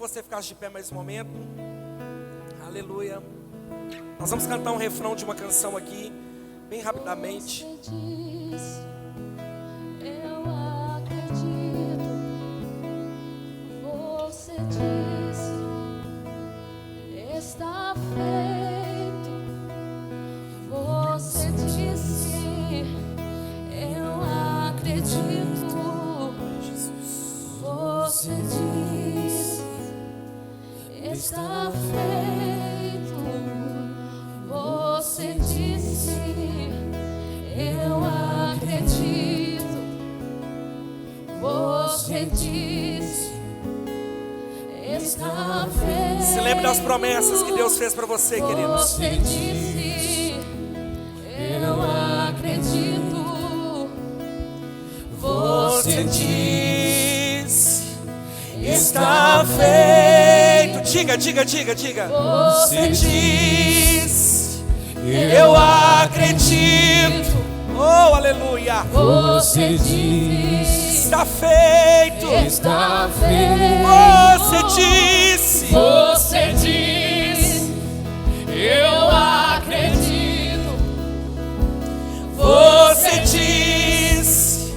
você ficasse de pé mais um momento. Aleluia. Nós vamos cantar um refrão de uma canção aqui, bem rapidamente. Você diz, eu acredito. Você diz, está feito. Você disse, eu acredito. Você diz, está feito. Você disse, eu acredito. Você disse, está feito. Se lembre das promessas que Deus fez para você, querido. Você disse, eu acredito. Você diz, está feito. Diga. Você diz, eu acredito. Oh, aleluia. Você diz, Está feito. está feito. Você disse. Você diz, eu acredito. Você diz,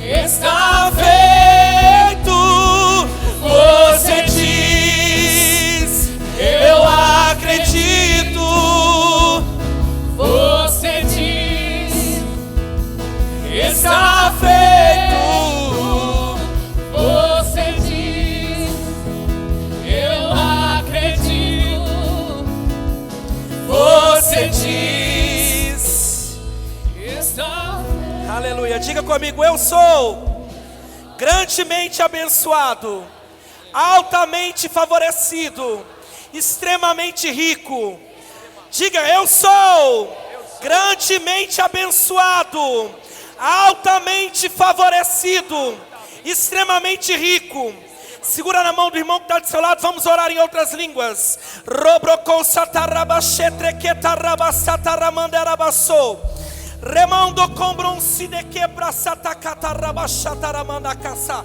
está feito. Você diz, eu acredito. Você diz, Está feito. você diz, eu acredito. Você diz. Está feito. Aleluia. Diga comigo, eu sou grandemente abençoado, altamente favorecido, extremamente rico. Diga, eu sou grandemente abençoado, altamente favorecido, extremamente rico. Segura na mão do irmão que está do seu lado, vamos orar em outras línguas. Robrocou satarabashetrequetarabassataramanderabasou. Remando combronci de quebra satacatarabaxataramandacassa.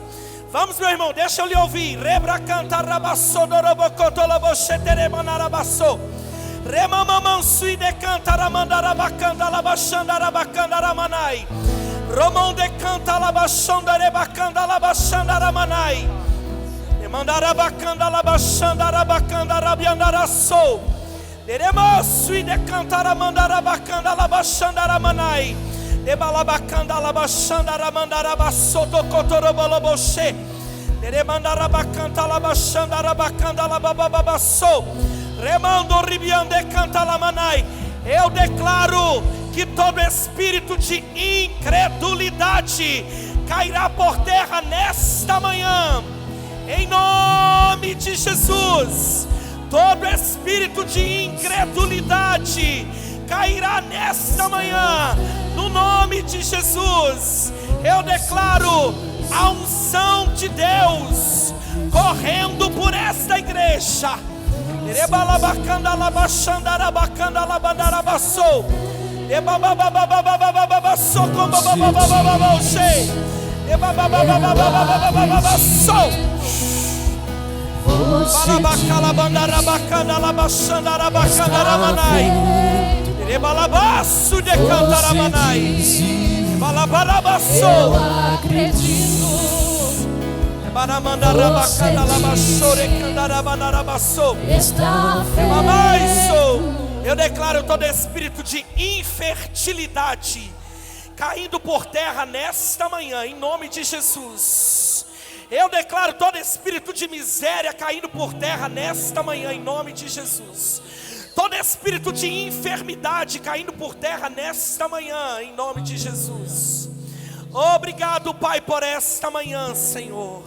Vamos, meu irmão, deixa eu lhe ouvir. Rebra canta rabassou dorobocotolobocheteremanarabassou. Remamansui de canta ramandarabacanada labaxandarabacandaраmanai. Romão de canta labaxandarebacanda labaxandaramanai. Remandarabacanda labaxandarabacandarabiandarassou. Deremosui de canta ramandarabacanda labaxandaramanai. Debalabacanda labaxandaramandarabassoto cotoroboloboche. Deremandarabacanta labaxandarabacanda labababassou. Remando ribiande canta lamanai. Eu declaro que todo espírito de incredulidade cairá por terra nesta manhã, em nome de Jesus. Todo espírito de incredulidade cairá nesta manhã, no nome de Jesus. Eu declaro a unção de Deus correndo por esta igreja. Erebalabacanda labaxandarabacanda labandarabassou. Ebabababababababababassou com babababababababauxei. Ebabababababababababassou. Balabacalabandarabacanda labaxandarabacandaramanai. Erebalabaço de cantaramanai. Balabarabassou. Eu acredito. Baramandarabacanda labaxore candarabanarabassou. Está Mamãe feito. sou. Eu declaro todo espírito de infertilidade caindo por terra nesta manhã, em nome de Jesus. Eu declaro todo espírito de miséria caindo por terra nesta manhã, em nome de Jesus. Todo espírito de enfermidade caindo por terra nesta manhã, em nome de Jesus. Obrigado, Pai, por esta manhã, Senhor.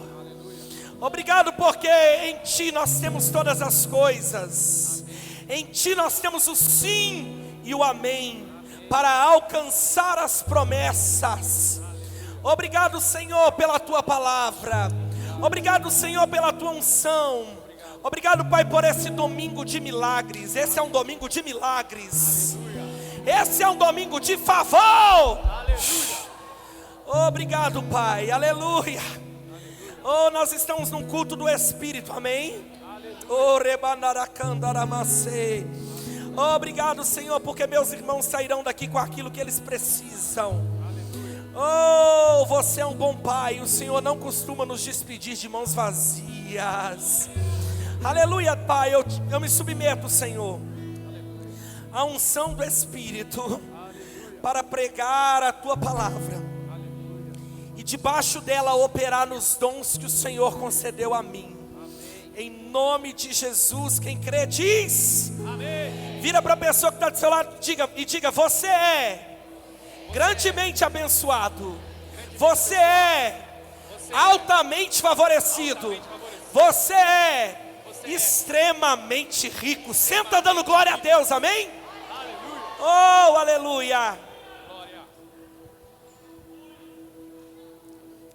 Obrigado porque em Ti nós temos todas as coisas. Em Ti nós temos o sim e o amém para alcançar as promessas. Obrigado, Senhor, pela Tua palavra. Obrigado, Senhor, pela Tua unção. Obrigado, Pai, por esse domingo de milagres. Esse é um domingo de milagres. Esse é um domingo de favor. Obrigado, Pai. Aleluia. Oh, nós estamos num culto do Espírito, amém? Oh, rebanaracandaramacê. Oh, obrigado, Senhor, porque meus irmãos sairão daqui com aquilo que eles precisam. Oh, você é um bom Pai. O Senhor não costuma nos despedir de mãos vazias. Aleluia, Pai, eu me submeto, Senhor, à unção do Espírito para pregar a Tua palavra e debaixo dela operar nos dons que o Senhor concedeu a mim. Em nome de Jesus, quem crê diz amém. Vira para a pessoa que está do seu lado e diga: você é grandemente abençoado, você é altamente favorecido, você é extremamente rico. Senta dando glória a Deus, amém? Oh, aleluia.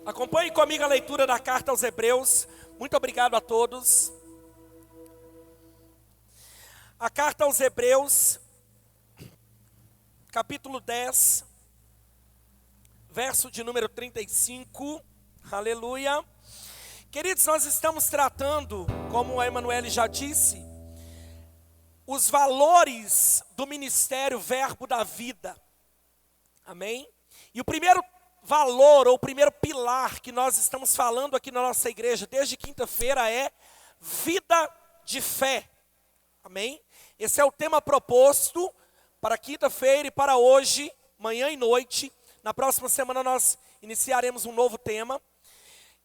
Acompanhe comigo a leitura da carta aos Hebreus. Muito obrigado a todos. A carta aos Hebreus, capítulo 10, verso de número 35, aleluia. Queridos, nós estamos tratando, como a Emanuele já disse, os valores do ministério Verbo da Vida, amém? E o primeiro valor, ou o primeiro pilar que nós estamos falando aqui na nossa igreja, desde quinta-feira, é vida de fé, amém? Esse é o tema proposto para quinta-feira e para hoje, manhã e noite. Na próxima semana nós iniciaremos um novo tema.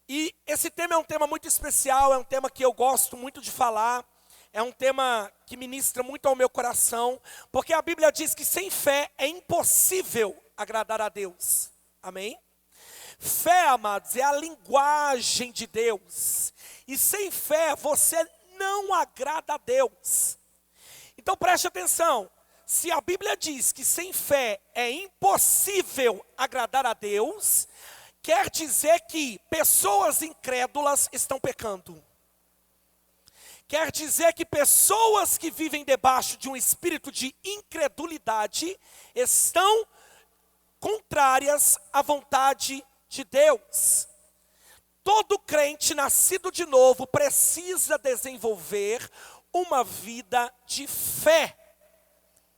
E esse tema é um tema muito especial, é um tema que eu gosto muito de falar, é um tema que ministra muito ao meu coração, porque a Bíblia diz que sem fé é impossível agradar a Deus, amém? Fé, amados, é a linguagem de Deus, e sem fé você não agrada a Deus. Então preste atenção, se a Bíblia diz que sem fé é impossível agradar a Deus, quer dizer que pessoas incrédulas estão pecando. Quer dizer que pessoas que vivem debaixo de um espírito de incredulidade estão contrárias à vontade de Deus. Todo crente nascido de novo precisa desenvolver uma vida de fé.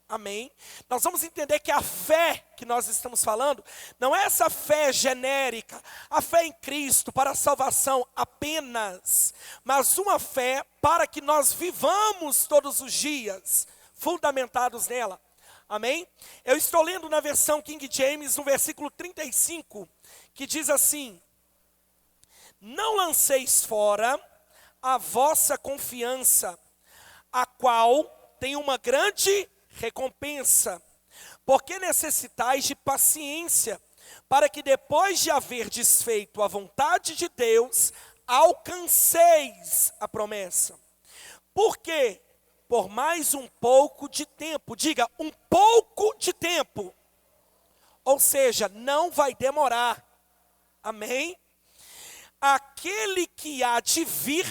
Amém? Nós vamos entender que a fé que nós estamos falando, não é essa fé genérica, a fé em Cristo para a salvação apenas, mas uma fé para que nós vivamos todos os dias, fundamentados nela. Amém? Eu estou lendo na versão King James, no versículo 35, que diz assim: não lanceis fora a vossa confiança, a qual tem uma grande recompensa, porque necessitais de paciência, para que depois de haver desfeito a vontade de Deus, alcanceis a promessa. Porque por mais um pouco de tempo, diga, um pouco de tempo, ou seja, não vai demorar, amém? Aquele que há de vir,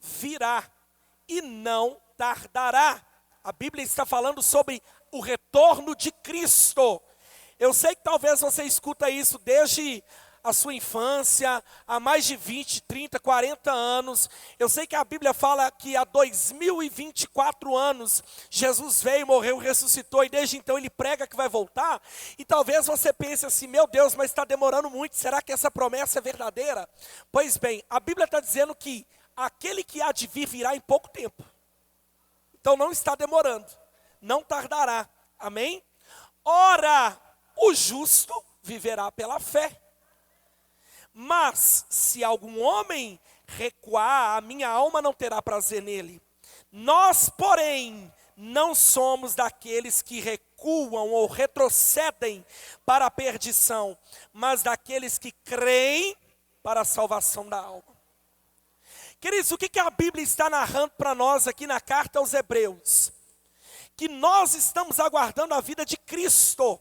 virá, e não tardará. A Bíblia está falando sobre o retorno de Cristo. Eu sei que talvez você escuta isso desde a sua infância, há mais de 20, 30, 40 anos. Eu sei que a Bíblia fala que há 2024 anos Jesus veio, morreu, ressuscitou e desde então ele prega que vai voltar. E talvez você pense assim, meu Deus, mas está demorando muito, será que essa promessa é verdadeira? Pois bem, a Bíblia está dizendo que aquele que há de vir virá em pouco tempo. Então não está demorando, não tardará, amém? Ora, o justo viverá pela fé. Mas se algum homem recuar, a minha alma não terá prazer nele. Nós, porém, não somos daqueles que recuam ou retrocedem para a perdição, mas daqueles que creem para a salvação da alma. Queridos, o que a Bíblia está narrando para nós aqui na carta aos Hebreus? Que nós estamos aguardando a vida de Cristo.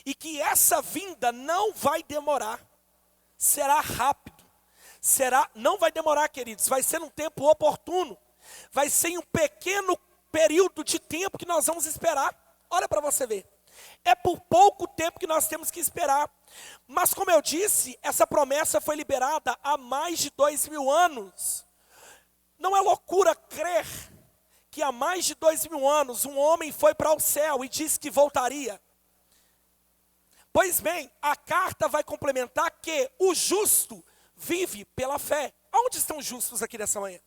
E que essa vinda não vai demorar. Será rápido. Não vai demorar, queridos. Vai ser num tempo oportuno. Vai ser em um pequeno período de tempo que nós vamos esperar. Olha para você ver. É por pouco tempo que nós temos que esperar. Mas como eu disse, essa promessa foi liberada há mais de 2000 anos. Não é loucura crer que há mais de 2000 anos um homem foi para o céu e disse que voltaria. Pois bem, a carta vai complementar que o justo vive pela fé. Aonde estão os justos aqui nessa manhã?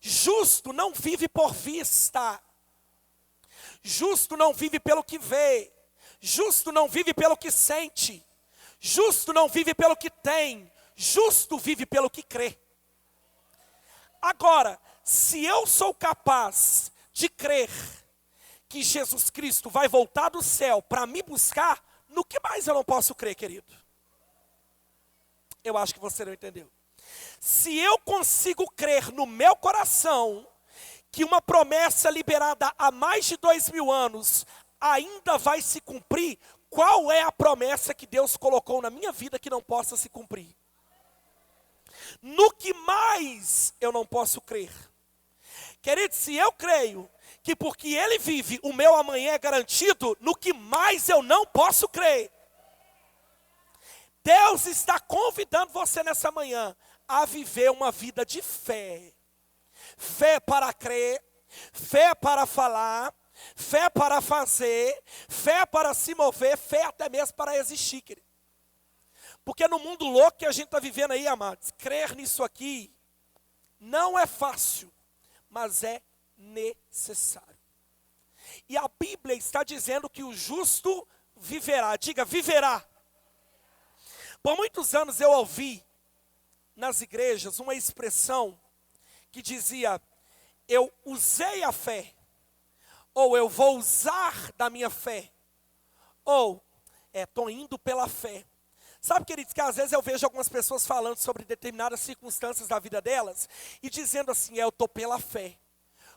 Justo não vive por vista. Justo não vive pelo que vê. Justo não vive pelo que sente. Justo não vive pelo que tem. Justo vive pelo que crê. Agora, se eu sou capaz de crer que Jesus Cristo vai voltar do céu para me buscar, no que mais eu não posso crer, querido? Eu acho que você não entendeu. Se eu consigo crer no meu coração que uma promessa liberada há mais de 2000 anos ainda vai se cumprir, qual é a promessa que Deus colocou na minha vida que não possa se cumprir? No que mais eu não posso crer? Querido, se eu creio que porque Ele vive, o meu amanhã é garantido, no que mais eu não posso crer? Deus está convidando você nessa manhã a viver uma vida de fé. Fé para crer, fé para falar, fé para fazer, fé para se mover, fé até mesmo para existir, querido. Porque no mundo louco que a gente está vivendo aí, amados, crer nisso aqui não é fácil, mas é necessário. E a Bíblia está dizendo que o justo viverá. Diga, viverá. Por muitos anos eu ouvi nas igrejas uma expressão que dizia: eu usei a fé, ou eu vou usar da minha fé, ou estou indo pela fé. Sabe, queridos, que às vezes eu vejo algumas pessoas falando sobre determinadas circunstâncias da vida delas e dizendo assim: eu estou pela fé.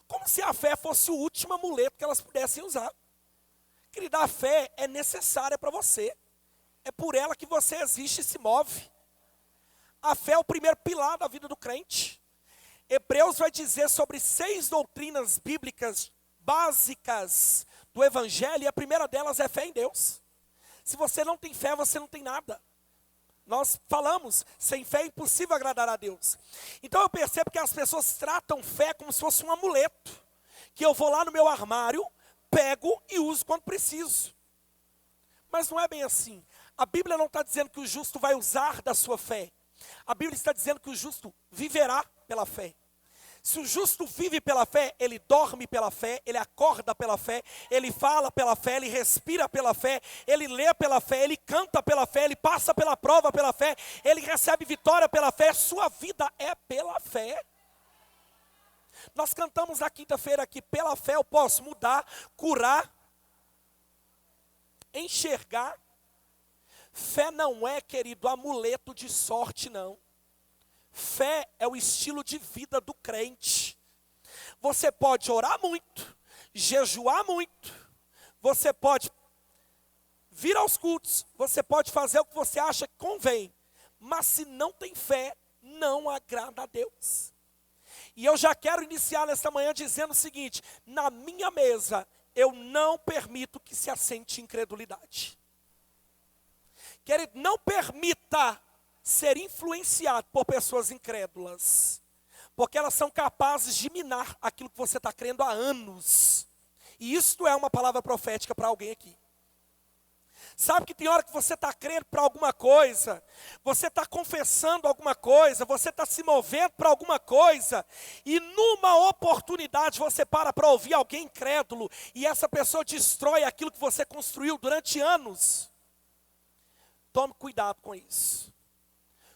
Como se a fé fosse o último amuleto que elas pudessem usar. Querida, a fé é necessária para você. É por ela que você existe e se move. A fé é o primeiro pilar da vida do crente. Hebreus vai dizer sobre 6 doutrinas bíblicas básicas do Evangelho, e a primeira delas é fé em Deus. Se você não tem fé, você não tem nada. Nós falamos, sem fé é impossível agradar a Deus. Então eu percebo que as pessoas tratam fé como se fosse um amuleto, que eu vou lá no meu armário, pego e uso quando preciso. Mas não é bem assim. A Bíblia não está dizendo que o justo vai usar da sua fé. A Bíblia está dizendo que o justo viverá pela fé. Se o justo vive pela fé, ele dorme pela fé, ele acorda pela fé, ele fala pela fé, ele respira pela fé, ele lê pela fé, ele canta pela fé, ele passa pela prova pela fé, ele recebe vitória pela fé, sua vida é pela fé. Nós cantamos na quinta-feira aqui: pela fé eu posso mudar, curar, enxergar. Fé não é, querido, amuleto de sorte, não. Fé é o estilo de vida do crente. Você pode orar muito, jejuar muito, você pode vir aos cultos, você pode fazer o que você acha que convém, mas se não tem fé, não agrada a Deus. E eu já quero iniciar nesta manhã dizendo o seguinte: na minha mesa eu não permito que se assente incredulidade. Querido, não permita ser influenciado por pessoas incrédulas, porque elas são capazes de minar aquilo que você está crendo há anos. E isto é uma palavra profética para alguém aqui. Sabe que tem hora que você está crendo para alguma coisa, você está confessando alguma coisa, você está se movendo para alguma coisa, e numa oportunidade você para ouvir alguém incrédulo, e essa pessoa destrói aquilo que você construiu durante anos. Tome cuidado com isso.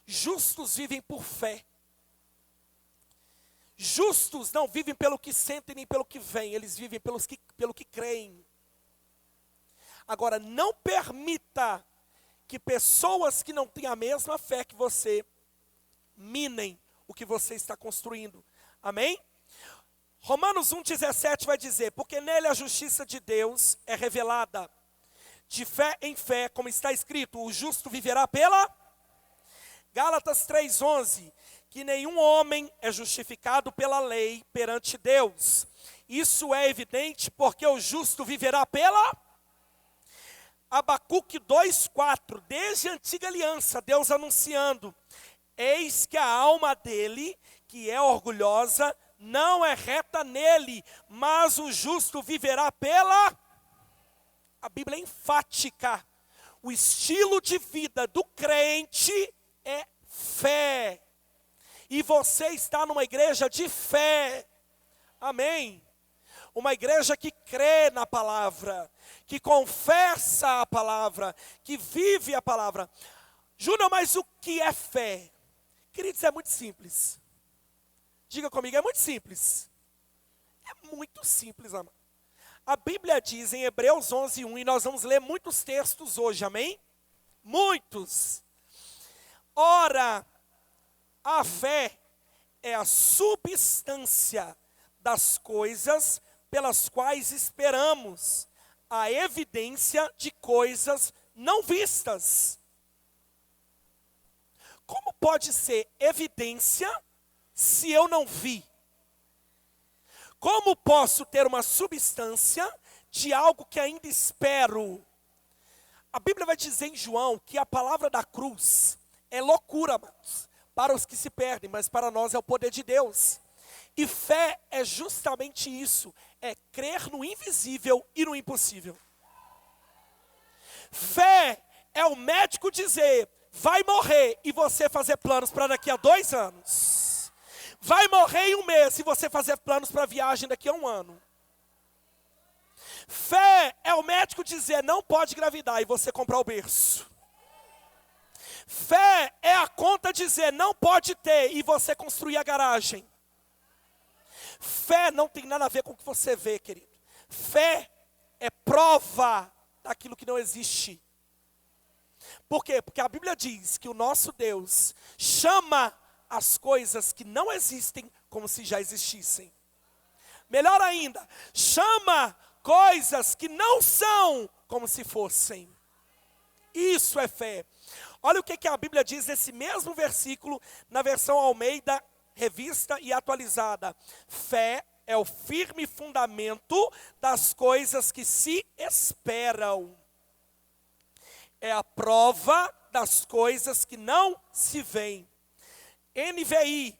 Justos vivem por fé. Justos não vivem pelo que sentem nem pelo que veem, eles vivem pelo que creem. Agora, não permita que pessoas que não têm a mesma fé que você minem o que você está construindo. Amém? Romanos 1,17 vai dizer: porque nele a justiça de Deus é revelada, de fé em fé, como está escrito, o justo viverá pela... Gálatas 3,11, que nenhum homem é justificado pela lei perante Deus. Isso é evidente porque o justo viverá pela... Abacuque 2:4, desde a antiga aliança, Deus anunciando: eis que a alma dele, que é orgulhosa, não é reta nele, mas o justo viverá pela... A Bíblia é enfática. O estilo de vida do crente é fé. E você está numa igreja de fé. Amém? Uma igreja que crê na palavra, que confessa a palavra, que vive a palavra. Júnior, mas o que é fé? Queridos, é muito simples. Diga comigo, é muito simples. É muito simples, amado. A Bíblia diz em Hebreus 11:1, e nós vamos ler muitos textos hoje, amém? Muitos. Ora, a fé é a substância das coisas pelas quais esperamos, a evidência de coisas não vistas. Como pode ser evidência se eu não vi? Como posso ter uma substância de algo que ainda espero? A Bíblia vai dizer em João que a palavra da cruz é loucura, amados, para os que se perdem, mas para nós é o poder de Deus. E fé é justamente isso, é crer no invisível e no impossível. Fé é o médico dizer, vai morrer, e você fazer planos para daqui a 2 anos. Vai morrer em 1 mês, e você fazer planos para a viagem daqui a 1 ano. Fé é o médico dizer, não pode engravidar, e você comprar o berço. Fé é a conta dizer, não pode ter, e você construir a garagem. Fé não tem nada a ver com o que você vê, querido. Fé é prova daquilo que não existe. Por quê? Porque a Bíblia diz que o nosso Deus chama as coisas que não existem como se já existissem. Melhor ainda, chama coisas que não são como se fossem. Isso é fé. Olha o que a Bíblia diz nesse mesmo versículo, na versão Almeida, Revista e Atualizada. Fé é o firme fundamento das coisas que se esperam. É a prova das coisas que não se veem. NVI,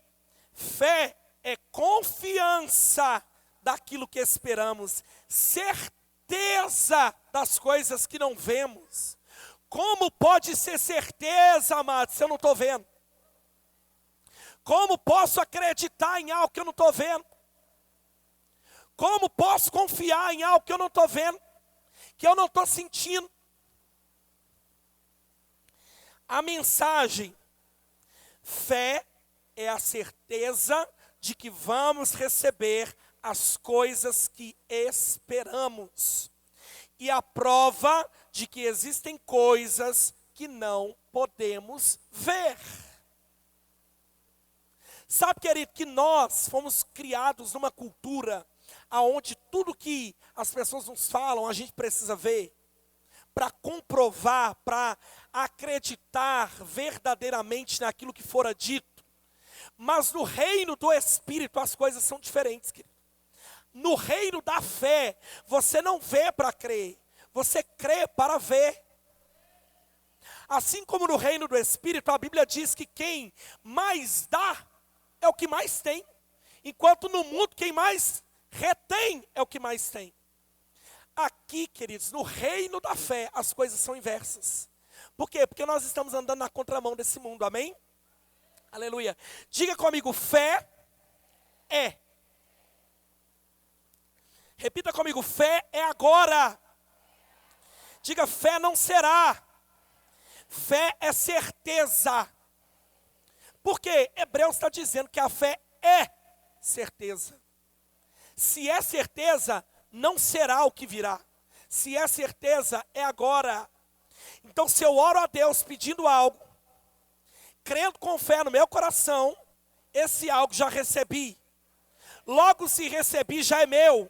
fé é confiança daquilo que esperamos, certeza das coisas que não vemos. Como pode ser certeza, amados, se eu não estou vendo? Como posso acreditar em algo que eu não estou vendo? Como posso confiar em algo que eu não estou vendo? Que eu não estou sentindo? A mensagem, fé é a certeza de que vamos receber as coisas que esperamos. E a prova de que existem coisas que não podemos ver. Sabe, querido, que nós fomos criados numa cultura onde tudo que as pessoas nos falam, a gente precisa ver, para comprovar, para acreditar verdadeiramente naquilo que fora dito. Mas no reino do Espírito as coisas são diferentes, querido. No reino da fé, você não vê para crer, você crê para ver. Assim como no reino do Espírito, a Bíblia diz que quem mais dá, é o que mais tem. Enquanto no mundo, quem mais retém, é o que mais tem. Aqui, queridos, no reino da fé, as coisas são inversas. Por quê? Porque nós estamos andando na contramão desse mundo, amém? Aleluia. Diga comigo, fé é. Repita comigo, fé é agora. Diga, fé não será. Fé é certeza. Porque Hebreus está dizendo que a fé é certeza. Se é certeza, não será o que virá. Se é certeza, é agora. Então, se eu oro a Deus pedindo algo, crendo com fé no meu coração, esse algo já recebi. Logo, se recebi, já é meu.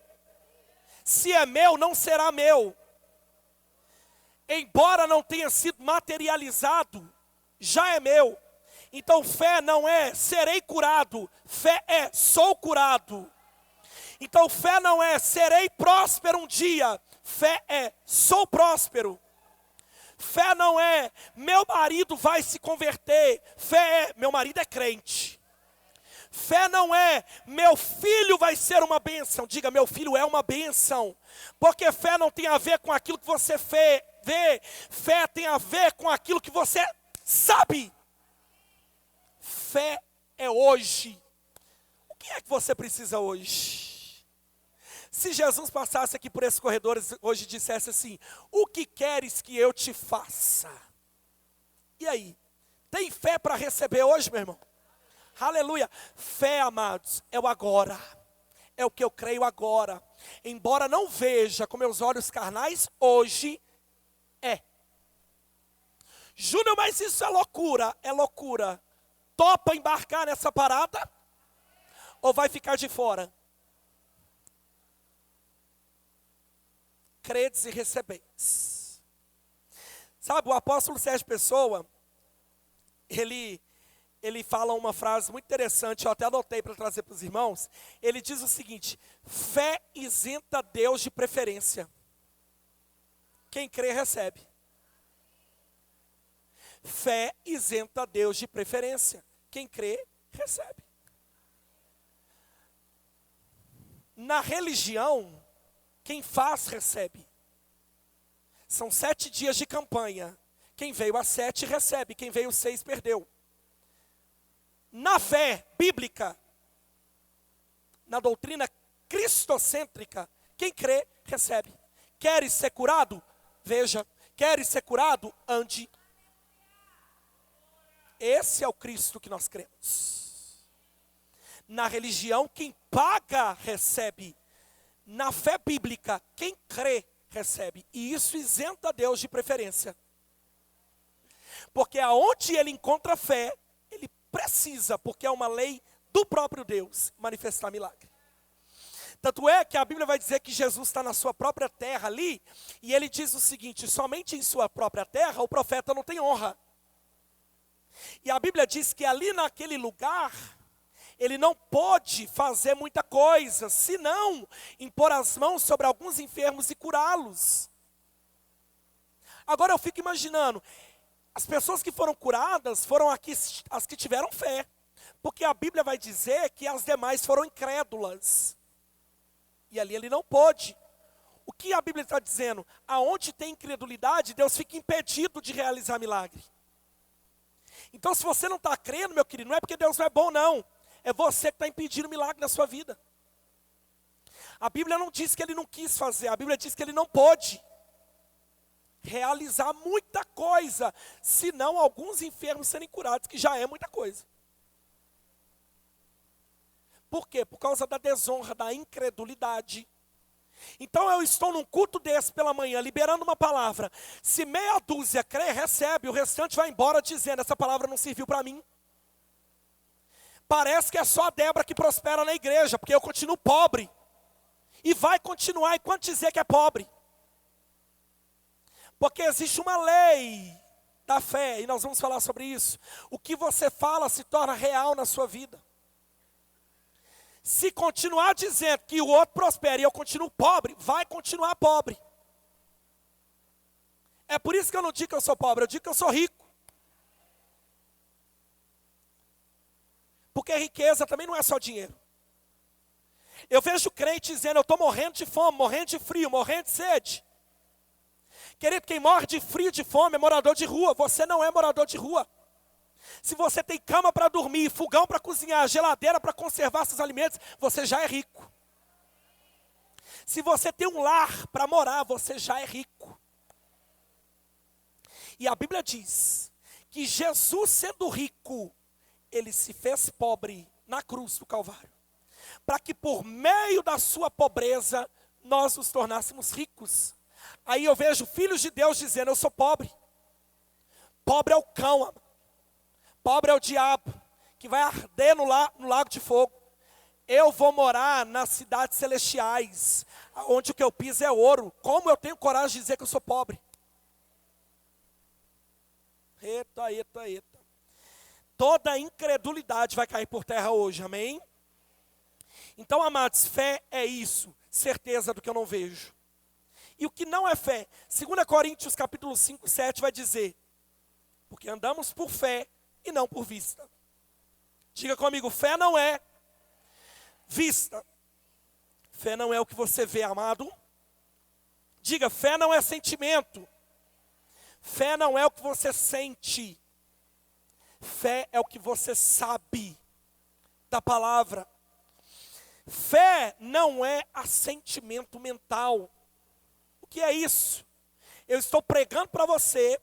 Se é meu, não será meu. Embora não tenha sido materializado, já é meu. Então fé não é serei curado, fé é sou curado. Então fé não é serei próspero um dia, fé é sou próspero. Fé não é, meu marido vai se converter. Fé é, meu marido é crente. Fé não é, meu filho vai ser uma bênção. Diga, meu filho é uma bênção. Porque fé não tem a ver com aquilo que você vê. Fé tem a ver com aquilo que você sabe. Fé é hoje. O que é que você precisa hoje? Se Jesus passasse aqui por esses corredores hoje e dissesse assim: o que queres que eu te faça? E aí? Tem fé para receber hoje, meu irmão? Aleluia. Fé, amados, é o agora. É o que eu creio agora. Embora não veja com meus olhos carnais, hoje é. Júnior, mas isso é loucura. É loucura. Topa embarcar nessa parada? Ou vai ficar de fora? Credes e recebeis. Sabe, o apóstolo Sérgio Pessoa, ele fala uma frase muito interessante, eu até anotei para trazer para os irmãos. Ele diz o seguinte: fé isenta Deus de preferência. Quem crê, recebe. Fé isenta Deus de preferência. Quem crê, recebe. Na religião, quem faz, recebe. São 7 dias de campanha. Quem veio a 7, recebe. Quem veio 6, perdeu. Na fé bíblica, na doutrina cristocêntrica, quem crê, recebe. Queres ser curado? Veja. Queres ser curado? Ande. Esse é o Cristo que nós cremos. Na religião, quem paga, recebe. Na fé bíblica, quem crê, recebe. E isso isenta Deus de preferência. Porque aonde ele encontra fé, ele precisa, porque é uma lei do próprio Deus, manifestar milagre. Tanto é que a Bíblia vai dizer que Jesus está na sua própria terra ali, e ele diz o seguinte: somente em sua própria terra o profeta não tem honra. E a Bíblia diz que ali naquele lugar, ele não pôde fazer muita coisa, senão impor as mãos sobre alguns enfermos e curá-los. Agora eu fico imaginando, as pessoas que foram curadas foram aqui as que tiveram fé, porque a Bíblia vai dizer que as demais foram incrédulas. E ali ele não pôde. O que a Bíblia está dizendo? Aonde tem incredulidade, Deus fica impedido de realizar milagre. Então, se você não está crendo, meu querido, não é porque Deus não é bom, não. É você que está impedindo o milagre na sua vida. A Bíblia não diz que ele não quis fazer, a Bíblia diz que ele não pôde realizar muita coisa, senão alguns enfermos serem curados, que já é muita coisa. Por quê? Por causa da desonra, da incredulidade. Então eu estou num culto desse pela manhã, liberando uma palavra. Se meia dúzia crê, recebe, o restante vai embora dizendo: essa palavra não serviu para mim. Parece que é só a Débora que prospera na igreja, porque eu continuo pobre. E vai continuar enquanto dizer que é pobre. Porque existe uma lei da fé, e nós vamos falar sobre isso. O que você fala se torna real na sua vida. Se continuar dizendo que o outro prospera e eu continuo pobre, vai continuar pobre. É por isso que eu não digo que eu sou pobre, eu digo que eu sou rico. Porque riqueza também não é só dinheiro. Eu vejo crente dizendo: eu estou morrendo de fome, morrendo de frio, morrendo de sede. Querido, quem morre de frio e de fome é morador de rua. Você não é morador de rua. Se você tem cama para dormir, fogão para cozinhar, geladeira para conservar seus alimentos, você já é rico. Se você tem um lar para morar, você já é rico. E a Bíblia diz que Jesus, sendo rico, ele se fez pobre na cruz do Calvário, para que por meio da sua pobreza nós nos tornássemos ricos. Aí eu vejo filhos de Deus dizendo: eu sou pobre. Pobre é o cão, pobre é o diabo, que vai arder no lago de fogo. Eu vou morar nas cidades celestiais, onde o que eu piso é ouro. Como eu tenho coragem de dizer que eu sou pobre? Eita, eita, eita. Toda incredulidade vai cair por terra hoje, amém? Então, amados, fé é isso, certeza do que eu não vejo. E o que não é fé? 2 Coríntios capítulo 5, 7 vai dizer: porque andamos por fé e não por vista. Diga comigo, fé não é vista. Fé não é o que você vê, amado. Diga, fé não é sentimento. Fé não é o que você sente. Fé é o que você sabe da palavra. Fé não é assentimento mental. O que é isso? Eu estou pregando para você,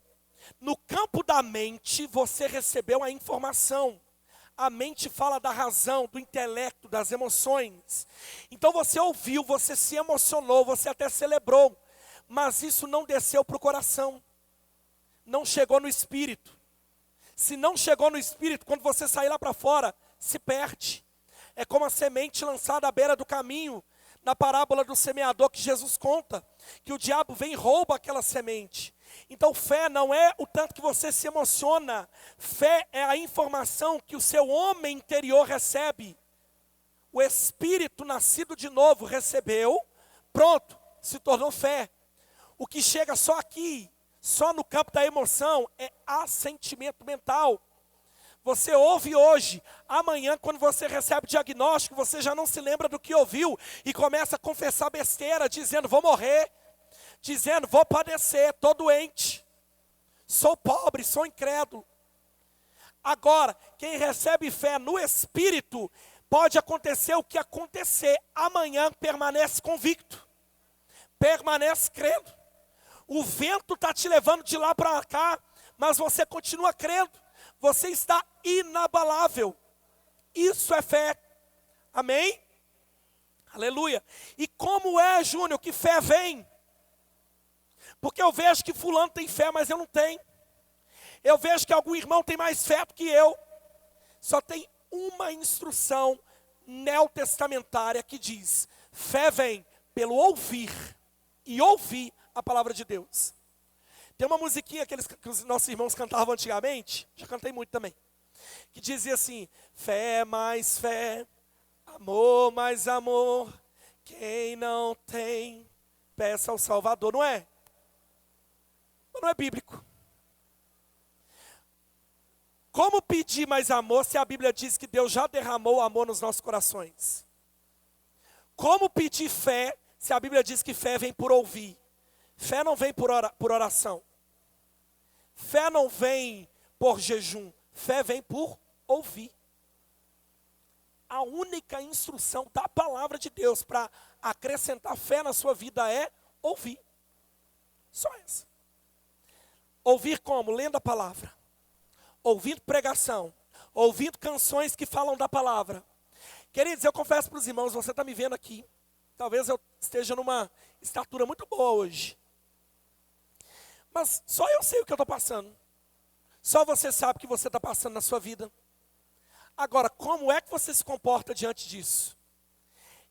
no campo da mente, você recebeu a informação. A mente fala da razão, do intelecto, das emoções. Então você ouviu, você se emocionou, você até celebrou. Mas isso não desceu para o coração. Não chegou no espírito. Se não chegou no espírito, quando você sair lá para fora, se perde. É como a semente lançada à beira do caminho, na parábola do semeador que Jesus conta, que o diabo vem e rouba aquela semente. Então fé não é o tanto que você se emociona, fé é a informação que o seu homem interior recebe. O espírito nascido de novo recebeu, pronto, se tornou fé. O que chega só aqui, só no campo da emoção, é assentimento mental. Você ouve hoje, amanhã quando você recebe diagnóstico, você já não se lembra do que ouviu e começa a confessar besteira, dizendo vou morrer, dizendo vou padecer, estou doente, sou pobre, sou incrédulo. Agora, quem recebe fé no Espírito, pode acontecer o que acontecer, amanhã permanece convicto, permanece crendo. O vento está te levando de lá para cá, mas você continua crendo. Você está inabalável. Isso é fé. Amém? Aleluia. E como é, Júnior, que fé vem? Porque eu vejo que fulano tem fé, mas eu não tenho. Eu vejo que algum irmão tem mais fé do que eu. Só tem uma instrução neotestamentária que diz: fé vem pelo ouvir, e ouvir a palavra de Deus. Tem uma musiquinha que os nossos irmãos cantavam antigamente, já cantei muito também, que dizia assim: fé mais fé, amor mais amor, quem não tem, peça ao Salvador. Não é? Mas não é bíblico. Como pedir mais amor se a Bíblia diz que Deus já derramou amor nos nossos corações? Como pedir fé se a Bíblia diz que fé vem por ouvir? Fé não vem por oração. Fé não vem por jejum. Fé vem por ouvir. A única instrução da palavra de Deus para acrescentar fé na sua vida é ouvir. Só essa. Ouvir como? Lendo a palavra. Ouvindo pregação. Ouvindo canções que falam da palavra. Queridos, eu confesso para os irmãos, você está me vendo aqui. Talvez eu esteja numa estatura muito boa hoje. Mas só eu sei o que eu estou passando. Só você sabe o que você está passando na sua vida. Agora, como é que você se comporta diante disso?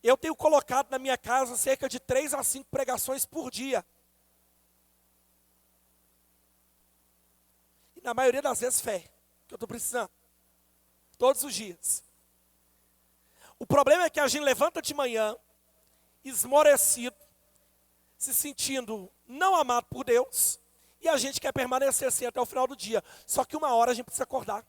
Eu tenho colocado na minha casa cerca de 3 a 5 pregações por dia. E na maioria das vezes fé, que eu estou precisando. Todos os dias. O problema é que a gente levanta de manhã, esmorecido, se sentindo não amado por Deus, e a gente quer permanecer assim até o final do dia. Só que uma hora a gente precisa acordar.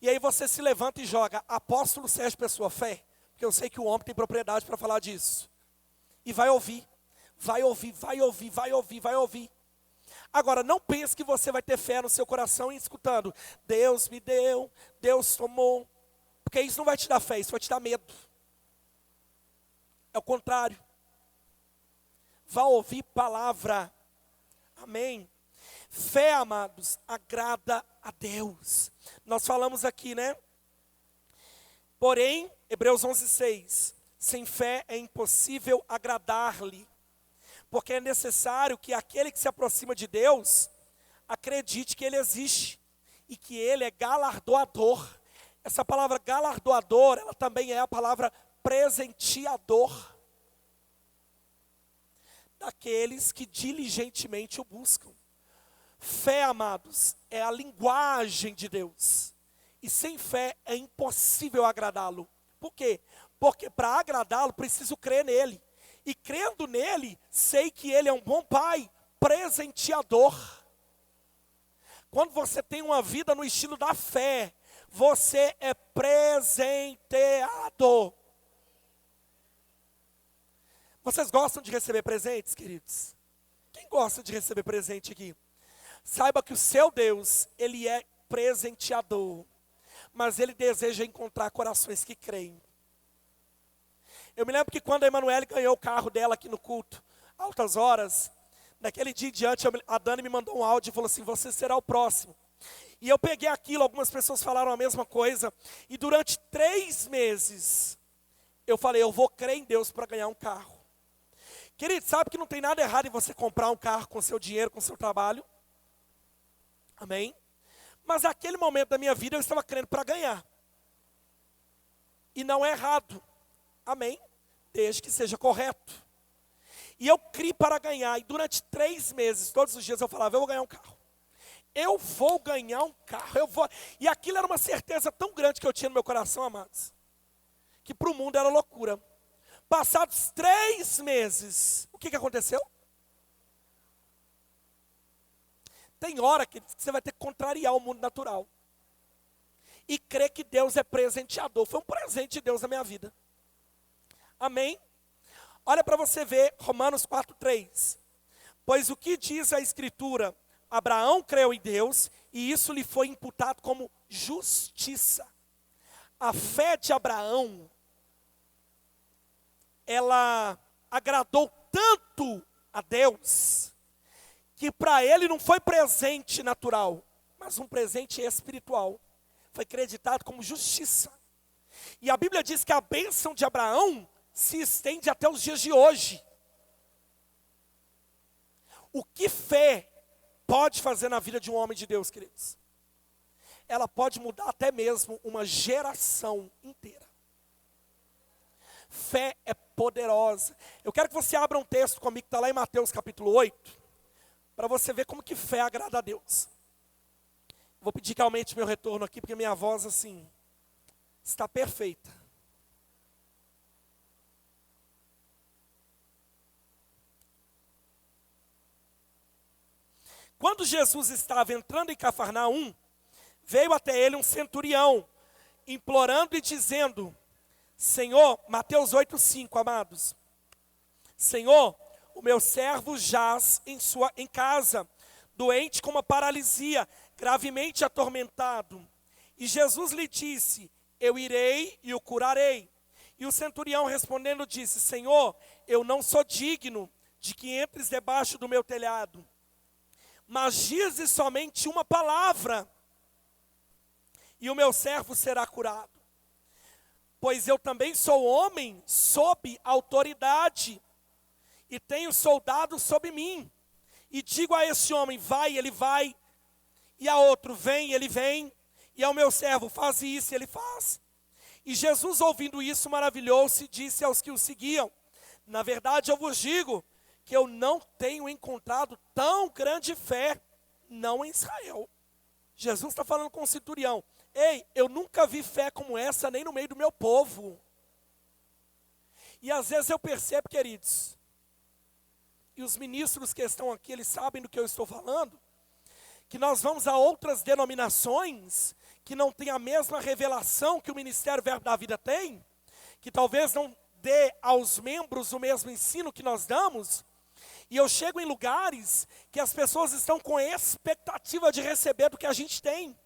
E aí você se levanta e joga: apóstolo Sérgio Pessoa, fé. Porque eu sei que o homem tem propriedade para falar disso. E vai ouvir, vai ouvir, vai ouvir, vai ouvir, vai ouvir. Agora, não pense que você vai ter fé no seu coração e escutando: Deus me deu, Deus tomou. Porque isso não vai te dar fé, isso vai te dar medo. É o contrário. Vá ouvir palavra. Amém. Fé, amados, agrada a Deus. Nós falamos aqui, né? Porém, Hebreus 11:6, sem fé é impossível agradar-lhe, porque é necessário que aquele que se aproxima de Deus acredite que Ele existe e que Ele é galardoador. Essa palavra galardoador, ela também é a palavra presenteador daqueles que diligentemente o buscam. Fé, amados, é a linguagem de Deus. E sem fé é impossível agradá-lo. Por quê? Porque para agradá-lo preciso crer nele. E crendo nele, sei que ele é um bom pai, presenteador. Quando você tem uma vida no estilo da fé, você é presenteado. Vocês gostam de receber presentes, queridos? Quem gosta de receber presente aqui? Saiba que o seu Deus, ele é presenteador, mas ele deseja encontrar corações que creem. Eu me lembro que quando a Emanuele ganhou o carro dela aqui no culto, altas horas, naquele dia em diante, a Dani me mandou um áudio e falou assim: você será o próximo. E eu peguei aquilo, algumas pessoas falaram a mesma coisa, e durante 3 meses, eu falei, eu vou crer em Deus para ganhar um carro. Querido, sabe que não tem nada errado em você comprar um carro com seu dinheiro, com seu trabalho? Amém? Mas naquele momento da minha vida, eu estava crendo para ganhar. E não é errado. Amém? Desde que seja correto. E eu criei para ganhar. E durante 3 meses, todos os dias eu falava, eu vou ganhar um carro. Eu vou ganhar um carro. E aquilo era uma certeza tão grande que eu tinha no meu coração, amados, que para o mundo era loucura. Passados 3 meses, o que aconteceu? Tem hora que você vai ter que contrariar o mundo natural. E crer que Deus é presenteador. Foi um presente de Deus na minha vida. Amém? Olha para você ver Romanos 4:3. Pois o que diz a Escritura? Abraão creu em Deus e isso lhe foi imputado como justiça. A fé de Abraão, ela agradou tanto a Deus, que para ele não foi presente natural, mas um presente espiritual. Foi acreditado como justiça. E a Bíblia diz que a bênção de Abraão se estende até os dias de hoje. O que fé pode fazer na vida de um homem de Deus, queridos? Ela pode mudar até mesmo uma geração inteira. Fé é poderosa. Eu quero que você abra um texto comigo que está lá em Mateus capítulo 8, para você ver como que fé agrada a Deus. Vou pedir que aumente meu retorno aqui, porque minha voz assim está perfeita. Quando Jesus estava entrando em Cafarnaum, veio até ele um centurião, implorando e dizendo, Senhor, Mateus 8:5, amados, Senhor, o meu servo jaz em casa, doente com uma paralisia, gravemente atormentado. E Jesus lhe disse, eu irei e o curarei. E o centurião respondendo disse, Senhor, eu não sou digno de que entres debaixo do meu telhado, mas dize somente uma palavra, e o meu servo será curado. Pois eu também sou homem sob autoridade, e tenho soldados sob mim. E digo a esse homem, vai, ele vai. E a outro, vem, ele vem. E ao meu servo, faz isso, ele faz. E Jesus, ouvindo isso, maravilhou-se e disse aos que o seguiam, na verdade eu vos digo, que eu não tenho encontrado tão grande fé, não em Israel. Jesus está falando com o centurião, ei, eu nunca vi fé como essa, nem no meio do meu povo. E às vezes eu percebo, queridos, e os ministros que estão aqui, eles sabem do que eu estou falando, que nós vamos a outras denominações, que não tem a mesma revelação que o Ministério Verbo da Vida tem, que talvez não dê aos membros o mesmo ensino que nós damos, e eu chego em lugares que as pessoas estão com expectativa de receber do que a gente tem,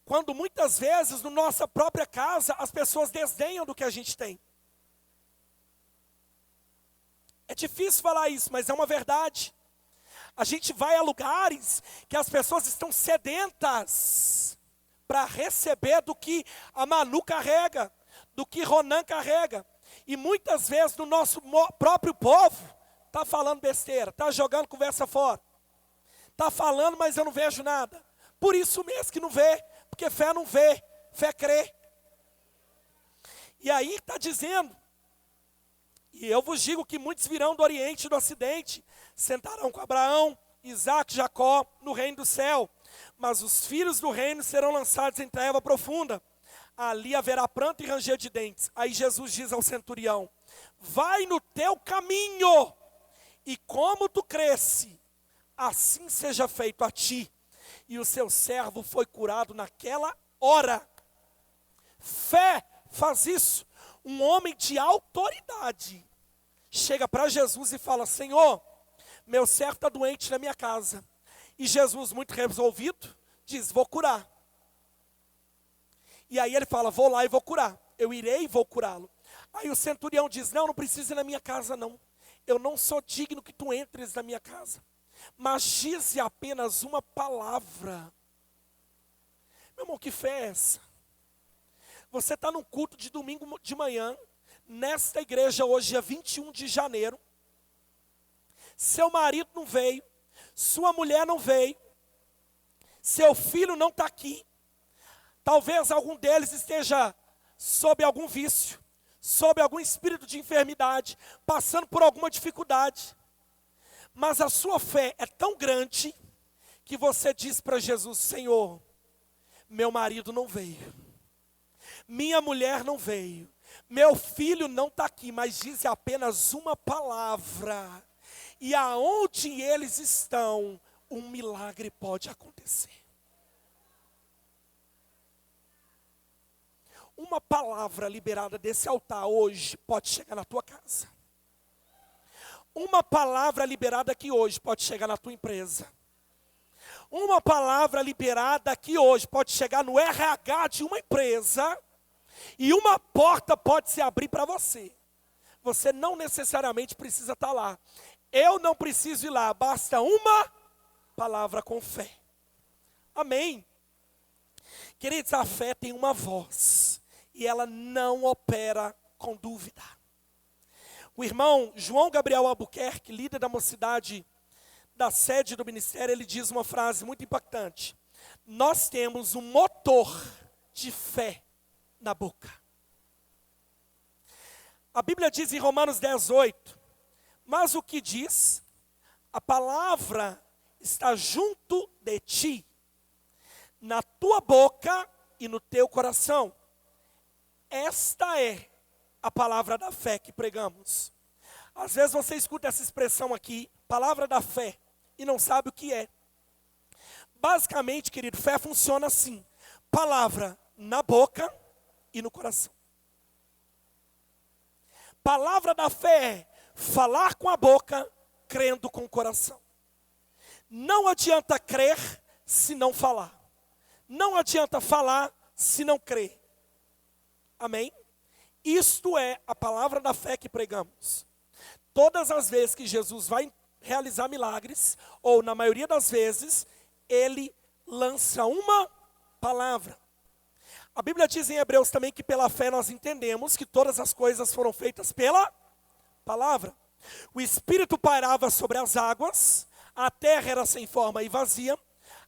quando muitas vezes, na nossa própria casa, as pessoas desdenham do que a gente tem. É difícil falar isso, mas é uma verdade. A gente vai a lugares que as pessoas estão sedentas para receber do que a Manu carrega, do que Ronan carrega. E muitas vezes no nosso próprio povo, está falando besteira, está jogando conversa fora. Está falando, mas eu não vejo nada. Por isso mesmo que não vê, porque fé não vê, fé crê. E aí está dizendo, e eu vos digo que muitos virão do Oriente e do Ocidente, sentarão com Abraão, Isaque, Jacó, no reino do céu. Mas os filhos do reino serão lançados em treva profunda. ali haverá pranto e ranger de dentes. Aí Jesus diz ao centurião: vai no teu caminho, e como tu cresce, assim seja feito a ti. E o seu servo foi curado naquela hora. Fé faz isso. Um homem de autoridade chega para Jesus e fala: Senhor, meu servo está doente na minha casa. E Jesus, muito resolvido, diz: vou curar. E aí ele fala: vou lá e vou curar. Eu irei e vou curá-lo. Aí o centurião diz: não precisa ir na minha casa não. Eu não sou digno que tu entres na minha casa. Mas dize apenas uma palavra. Meu irmão, que fé é essa? Você está num culto de domingo de manhã, nesta igreja hoje, dia 21 de janeiro. Seu marido não veio, sua mulher não veio, seu filho não está aqui. Talvez algum deles esteja sob algum vício, sob algum espírito de enfermidade, passando por alguma dificuldade. Mas a sua fé é tão grande que você diz para Jesus: Senhor, meu marido não veio, minha mulher não veio, meu filho não está aqui, mas diz apenas uma palavra, e aonde eles estão, um milagre pode acontecer. Uma palavra liberada desse altar hoje pode chegar na tua casa. Uma palavra liberada aqui hoje pode chegar na tua empresa. Uma palavra liberada aqui hoje pode chegar no RH de uma empresa. E uma porta pode se abrir para você. Você não necessariamente precisa estar lá. Eu não preciso ir lá, basta uma palavra com fé. Amém? Queridos, a fé tem uma voz. E ela não opera com dúvida. O irmão João Gabriel Albuquerque, líder da mocidade da sede do ministério, ele diz uma frase muito impactante: nós temos um motor de fé na boca. A Bíblia diz em Romanos 10:8, mas o que diz? A palavra está junto de ti, na tua boca e no teu coração. Esta é a palavra da fé que pregamos. Às vezes você escuta essa expressão aqui, palavra da fé, e não sabe o que é. Basicamente, querido, fé funciona assim: palavra na boca e no coração. Palavra da fé é falar com a boca, crendo com o coração. Não adianta crer se não falar. Não adianta falar se não crer. Amém? Isto é a palavra da fé que pregamos. Todas as vezes que Jesus vai realizar milagres, ou na maioria das vezes, ele lança uma palavra. A Bíblia diz em Hebreus também que pela fé nós entendemos que todas as coisas foram feitas pela palavra. O Espírito pairava sobre as águas, a terra era sem forma e vazia.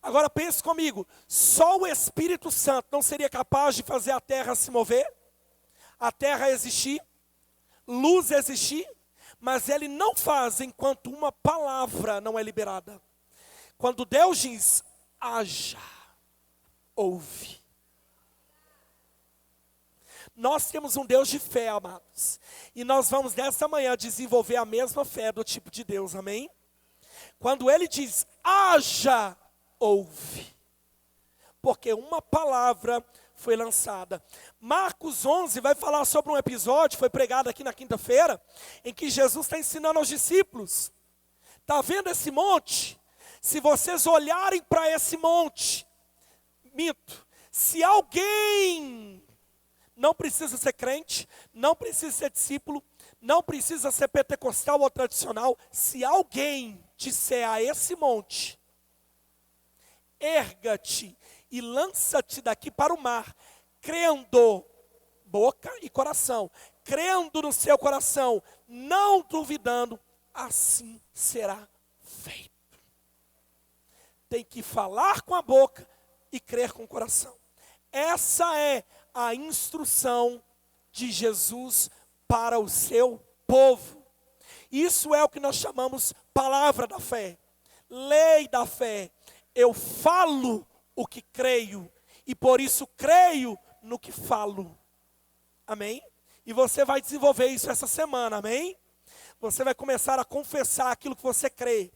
Agora pense comigo, só o Espírito Santo não seria capaz de fazer a terra se mover, a terra existir, luz existir, mas ele não faz enquanto uma palavra não é liberada. Quando Deus diz, haja, ouve. Nós temos um Deus de fé, amados, e nós vamos nessa manhã desenvolver a mesma fé do tipo de Deus, amém? Quando ele diz, haja, ouve, porque uma palavra foi lançada. Marcos 11 vai falar sobre um episódio, foi pregado aqui na quinta-feira, em que Jesus está ensinando aos discípulos. Está vendo esse monte? Se vocês olharem para esse monte, se alguém, não precisa ser crente, não precisa ser discípulo, não precisa ser pentecostal ou tradicional, se alguém disser a esse monte, erga-te e lança-te daqui para o mar, crendo, boca e coração, crendo no seu coração, não duvidando, assim será feito. Tem que falar com a boca e crer com o coração. Essa é a instrução de Jesus para o seu povo. Isso é o que nós chamamos palavra da fé, lei da fé. Eu falo o que creio, e por isso creio no que falo. Amém? E você vai desenvolver isso essa semana, amém? Você vai começar a confessar aquilo que você crê.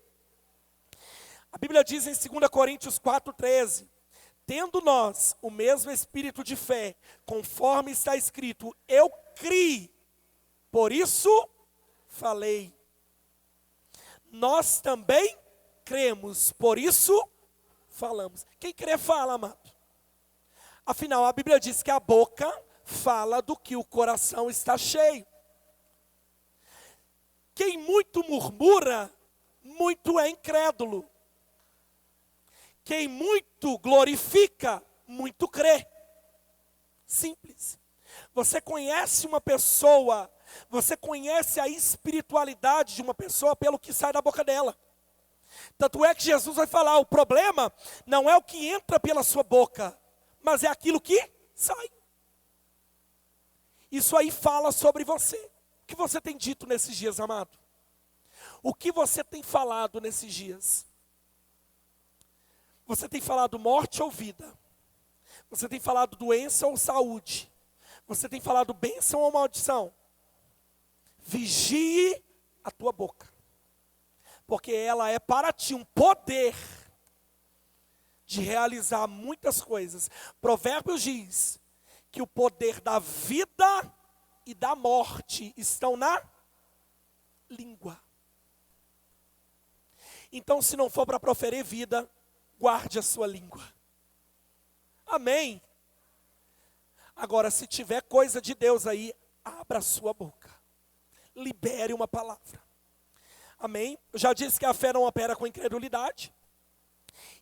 A Bíblia diz em 2 Coríntios 4,13: tendo nós o mesmo espírito de fé, conforme está escrito, eu criei, por isso falei. Nós também cremos, por isso falamos. Quem crê fala, amado. Afinal, a Bíblia diz que a boca fala do que o coração está cheio. Quem muito murmura, muito é incrédulo. Quem muito glorifica, muito crê. Simples. Você conhece uma pessoa, você conhece a espiritualidade de uma pessoa pelo que sai da boca dela. Tanto é que Jesus vai falar, o problema não é o que entra pela sua boca, mas é aquilo que sai. Isso aí fala sobre você. O que você tem dito nesses dias, amado? O que você tem falado nesses dias? Você tem falado morte ou vida? Você tem falado doença ou saúde? Você tem falado bênção ou maldição? Vigie a tua boca, porque ela é para ti um poder de realizar muitas coisas. Provérbios diz que o poder da vida e da morte estão na língua. Então, se não for para proferir vida, guarde a sua língua. Amém? Agora, se tiver coisa de Deus aí, abra a sua boca. Libere uma palavra. Amém? Eu já disse que a fé não opera com incredulidade.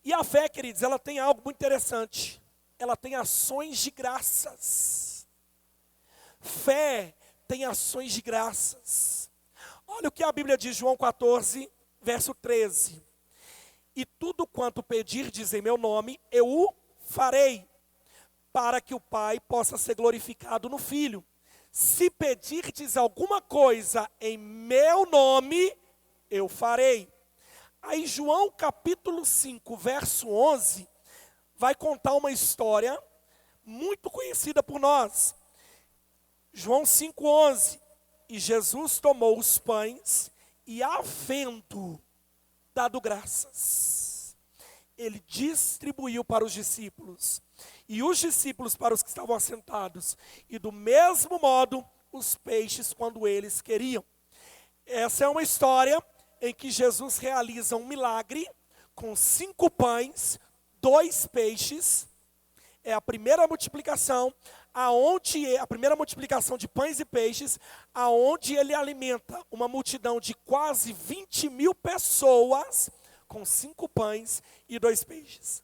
E a fé, queridos, ela tem algo muito interessante. Ela tem ações de graças. Fé tem ações de graças. Olha o que a Bíblia diz, João 14, verso 13. E tudo quanto pedirdes em meu nome, eu o farei, para que o Pai possa ser glorificado no Filho. Se pedirdes alguma coisa em meu nome, eu farei. Aí João capítulo 5, verso 11, vai contar uma história muito conhecida por nós. João 5,11. E Jesus tomou os pães e, havendo dado graças, ele distribuiu para os discípulos, e os discípulos para os que estavam assentados, e do mesmo modo os peixes quando eles queriam. Essa é uma história em que Jesus realiza um milagre com 5 pães, 2 peixes. É a primeira multiplicação, a primeira multiplicação de pães e peixes, aonde ele alimenta uma multidão de quase 20.000 pessoas com 5 pães e 2 peixes.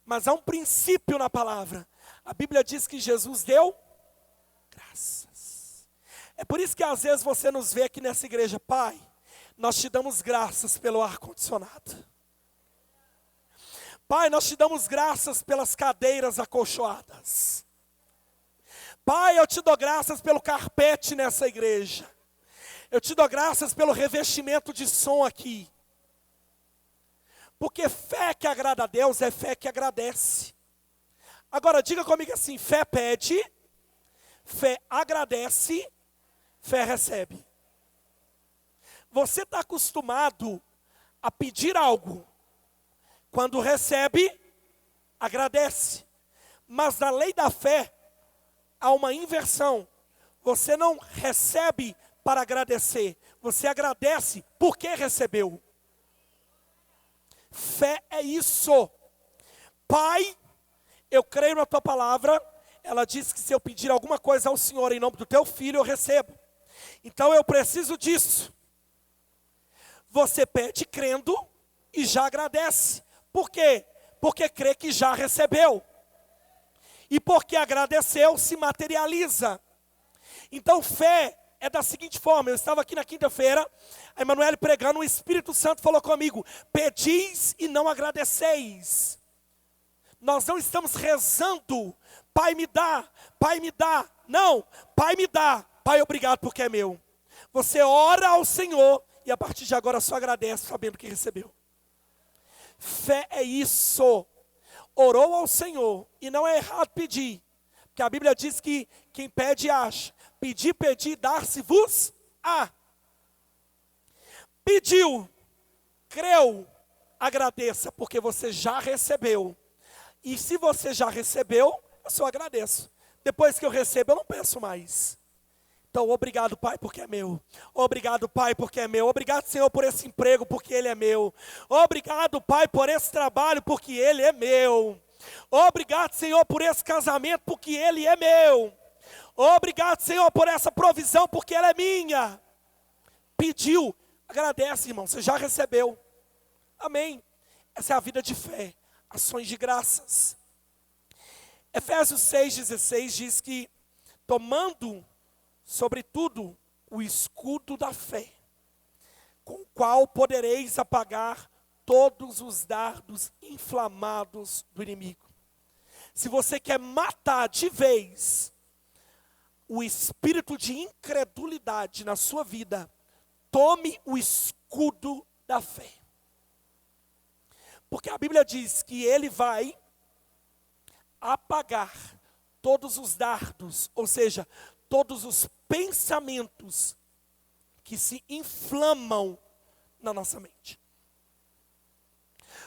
Mas há um princípio na palavra. A Bíblia diz que Jesus deu graças. É por isso que às vezes você nos vê aqui nessa igreja, Pai, nós te damos graças pelo ar-condicionado. Pai, nós te damos graças pelas cadeiras acolchoadas. Pai, eu te dou graças pelo carpete nessa igreja. Eu te dou graças pelo revestimento de som aqui. Porque fé que agrada a Deus é fé que agradece. Agora diga comigo assim, fé pede, fé agradece, fé recebe. Você está acostumado a pedir algo. Quando recebe, agradece. Mas na lei da fé, há uma inversão. Você não recebe para agradecer. Você agradece porque recebeu. Fé é isso. Pai, eu creio na tua palavra. Ela diz que se eu pedir alguma coisa ao Senhor em nome do teu filho, eu recebo. Então eu preciso disso. Você pede crendo e já agradece. Por quê? Porque crê que já recebeu. E porque agradeceu, se materializa. Então fé é da seguinte forma, eu estava aqui na quinta-feira, a Emanuele pregando, o Espírito Santo falou comigo, pedis e não agradeceis. Nós não estamos rezando, Pai me dá, Pai me dá. Não, Pai me dá, Pai obrigado porque é meu. Você ora ao Senhor e a partir de agora só agradece sabendo que recebeu. Fé é isso. Orou ao Senhor, e não é errado pedir. Porque a Bíblia diz que quem pede, acha. Pedir, pedir, dar-se-vos-á. Pediu, creu, agradeça, porque você já recebeu. E se você já recebeu, eu só agradeço. Depois que eu recebo, eu não peço mais. Então, obrigado, Pai, porque é meu. Obrigado, Pai, porque é meu. Obrigado, Senhor, por esse emprego, porque ele é meu. Obrigado, Pai, por esse trabalho, porque ele é meu. Obrigado, Senhor, por esse casamento, porque ele é meu. Obrigado, Senhor, por essa provisão, porque ela é minha. Pediu, agradece, irmão, você já recebeu. Amém. Essa é a vida de fé, ações de graças. Efésios 6,16 diz que, tomando, sobretudo, o escudo da fé, com o qual podereis apagar todos os dardos inflamados do inimigo. Se você quer matar de vez o espírito de incredulidade na sua vida, tome o escudo da fé. Porque a Bíblia diz que ele vai apagar todos os dardos, ou seja, todos os pensamentos que se inflamam na nossa mente.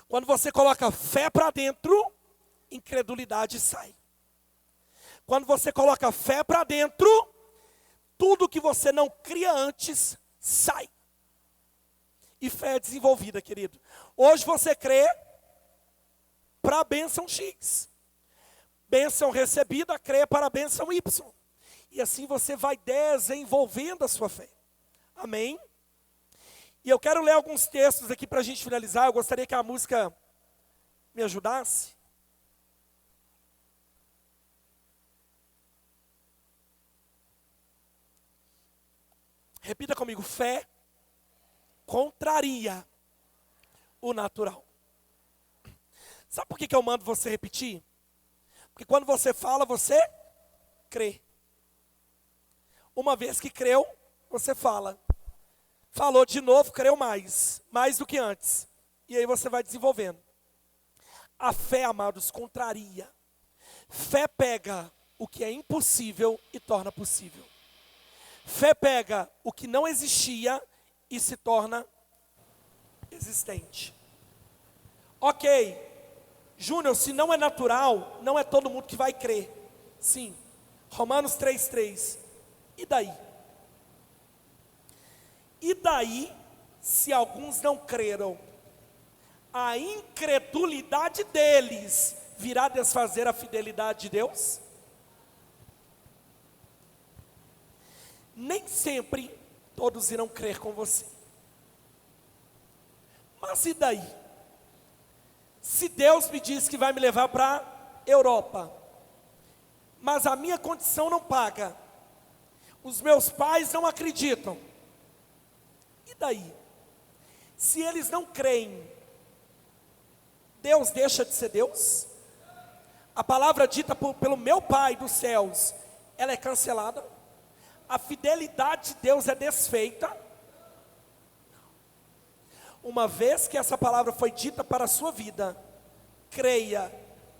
Quando você coloca fé para dentro, incredulidade sai. Quando você coloca fé para dentro, tudo que você não cria antes, sai. E fé é desenvolvida, querido. Hoje você crê para a bênção X. Bênção recebida, crê para a bênção Y. E assim você vai desenvolvendo a sua fé. Amém? E eu quero ler alguns textos aqui para a gente finalizar. Eu gostaria que a música me ajudasse. Repita comigo, fé contraria o natural. Sabe por que eu mando você repetir? Porque quando você fala, você crê. Uma vez que creu, você fala. Falou de novo, creu mais do que antes. E aí você vai desenvolvendo. A fé, amados, contraria. Fé pega o que é impossível e torna possível. Fé pega o que não existia e se torna existente. Ok, Júnior, se não é natural, não é todo mundo que vai crer. Sim, Romanos 3,3. E daí? E daí, se alguns não creram, a incredulidade deles virá desfazer a fidelidade de Deus? Nem sempre todos irão crer com você. Mas e daí? Se Deus me diz que vai me levar para a Europa, mas a minha condição não paga, os meus pais não acreditam, e daí? Se eles não creem, Deus deixa de ser Deus? A palavra dita pelo meu Pai dos céus, ela é cancelada? A fidelidade de Deus é desfeita? Uma vez que essa palavra foi dita para a sua vida, creia,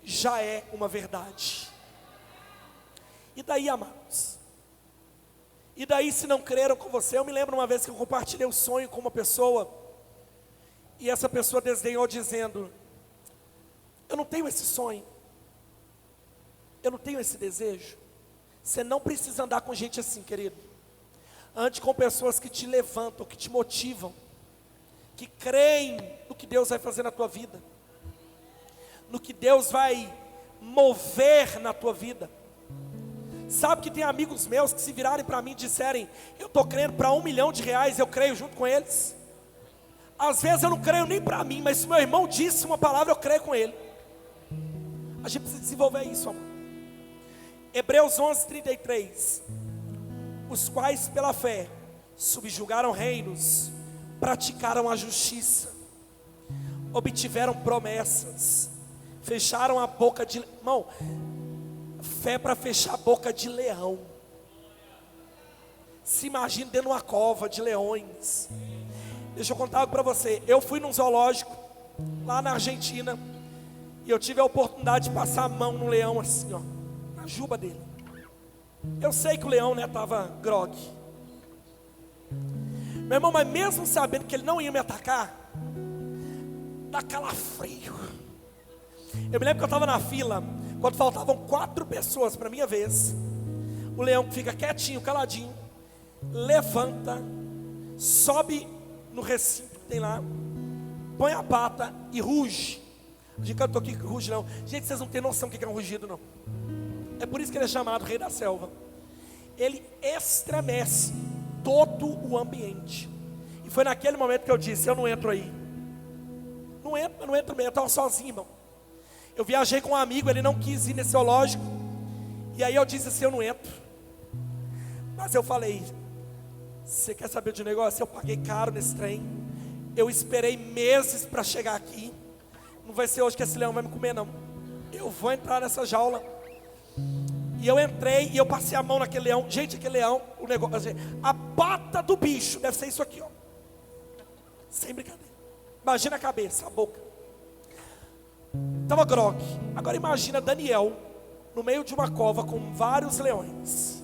já é uma verdade. E daí, amados? E daí, se não creram com você? Eu me lembro uma vez que eu compartilhei o sonho com uma pessoa, e essa pessoa desdenhou dizendo: eu não tenho esse sonho, eu não tenho esse desejo. Você não precisa andar com gente assim, querido. Ande com pessoas que te levantam, que te motivam, que creem no que Deus vai fazer na tua vida, no que Deus vai mover na tua vida. Sabe que tem amigos meus que se virarem para mim e disserem: eu estou crendo para R$1 milhão, eu creio junto com eles. Às vezes eu não creio nem para mim, mas se meu irmão disse uma palavra, eu creio com ele. A gente precisa desenvolver isso, amor. Hebreus 11:33. Os quais pela fé subjugaram reinos, praticaram a justiça, obtiveram promessas, fecharam a boca de... Irmão, fé para fechar a boca de leão. Se imagine dentro de uma cova de leões. Deixa eu contar algo para você. Eu fui num zoológico lá na Argentina, e eu tive a oportunidade de passar a mão no leão assim, ó, na juba dele. Eu sei que o leão, né, estava grogue. Meu irmão, mas mesmo sabendo que ele não ia me atacar, dá calafrio. Eu me lembro que eu estava na fila, quando faltavam 4 pessoas para a minha vez. O leão fica quietinho, caladinho, levanta, sobe no recinto que tem lá, põe a pata e ruge. O dia que eu estou aqui, ruge não. Gente, vocês não têm noção do que é um rugido, não. É por isso que ele é chamado rei da selva. Ele estremece todo o ambiente. E foi naquele momento que eu disse: eu não entro aí. Não entro mesmo, eu estava sozinho, irmão. Eu viajei com um amigo, ele não quis ir nesse zoológico. E aí eu disse assim: eu não entro. Mas eu falei: você quer saber de um negócio? Eu paguei caro nesse trem. Eu esperei meses para chegar aqui. Não vai ser hoje que esse leão vai me comer, não. Eu vou entrar nessa jaula. E eu entrei e eu passei a mão naquele leão. Gente, aquele leão, o negócio, a pata do bicho deve ser isso aqui, ó. Sem brincadeira. Imagina a cabeça, a boca. Estava grogue. Agora imagina Daniel no meio de uma cova com vários leões.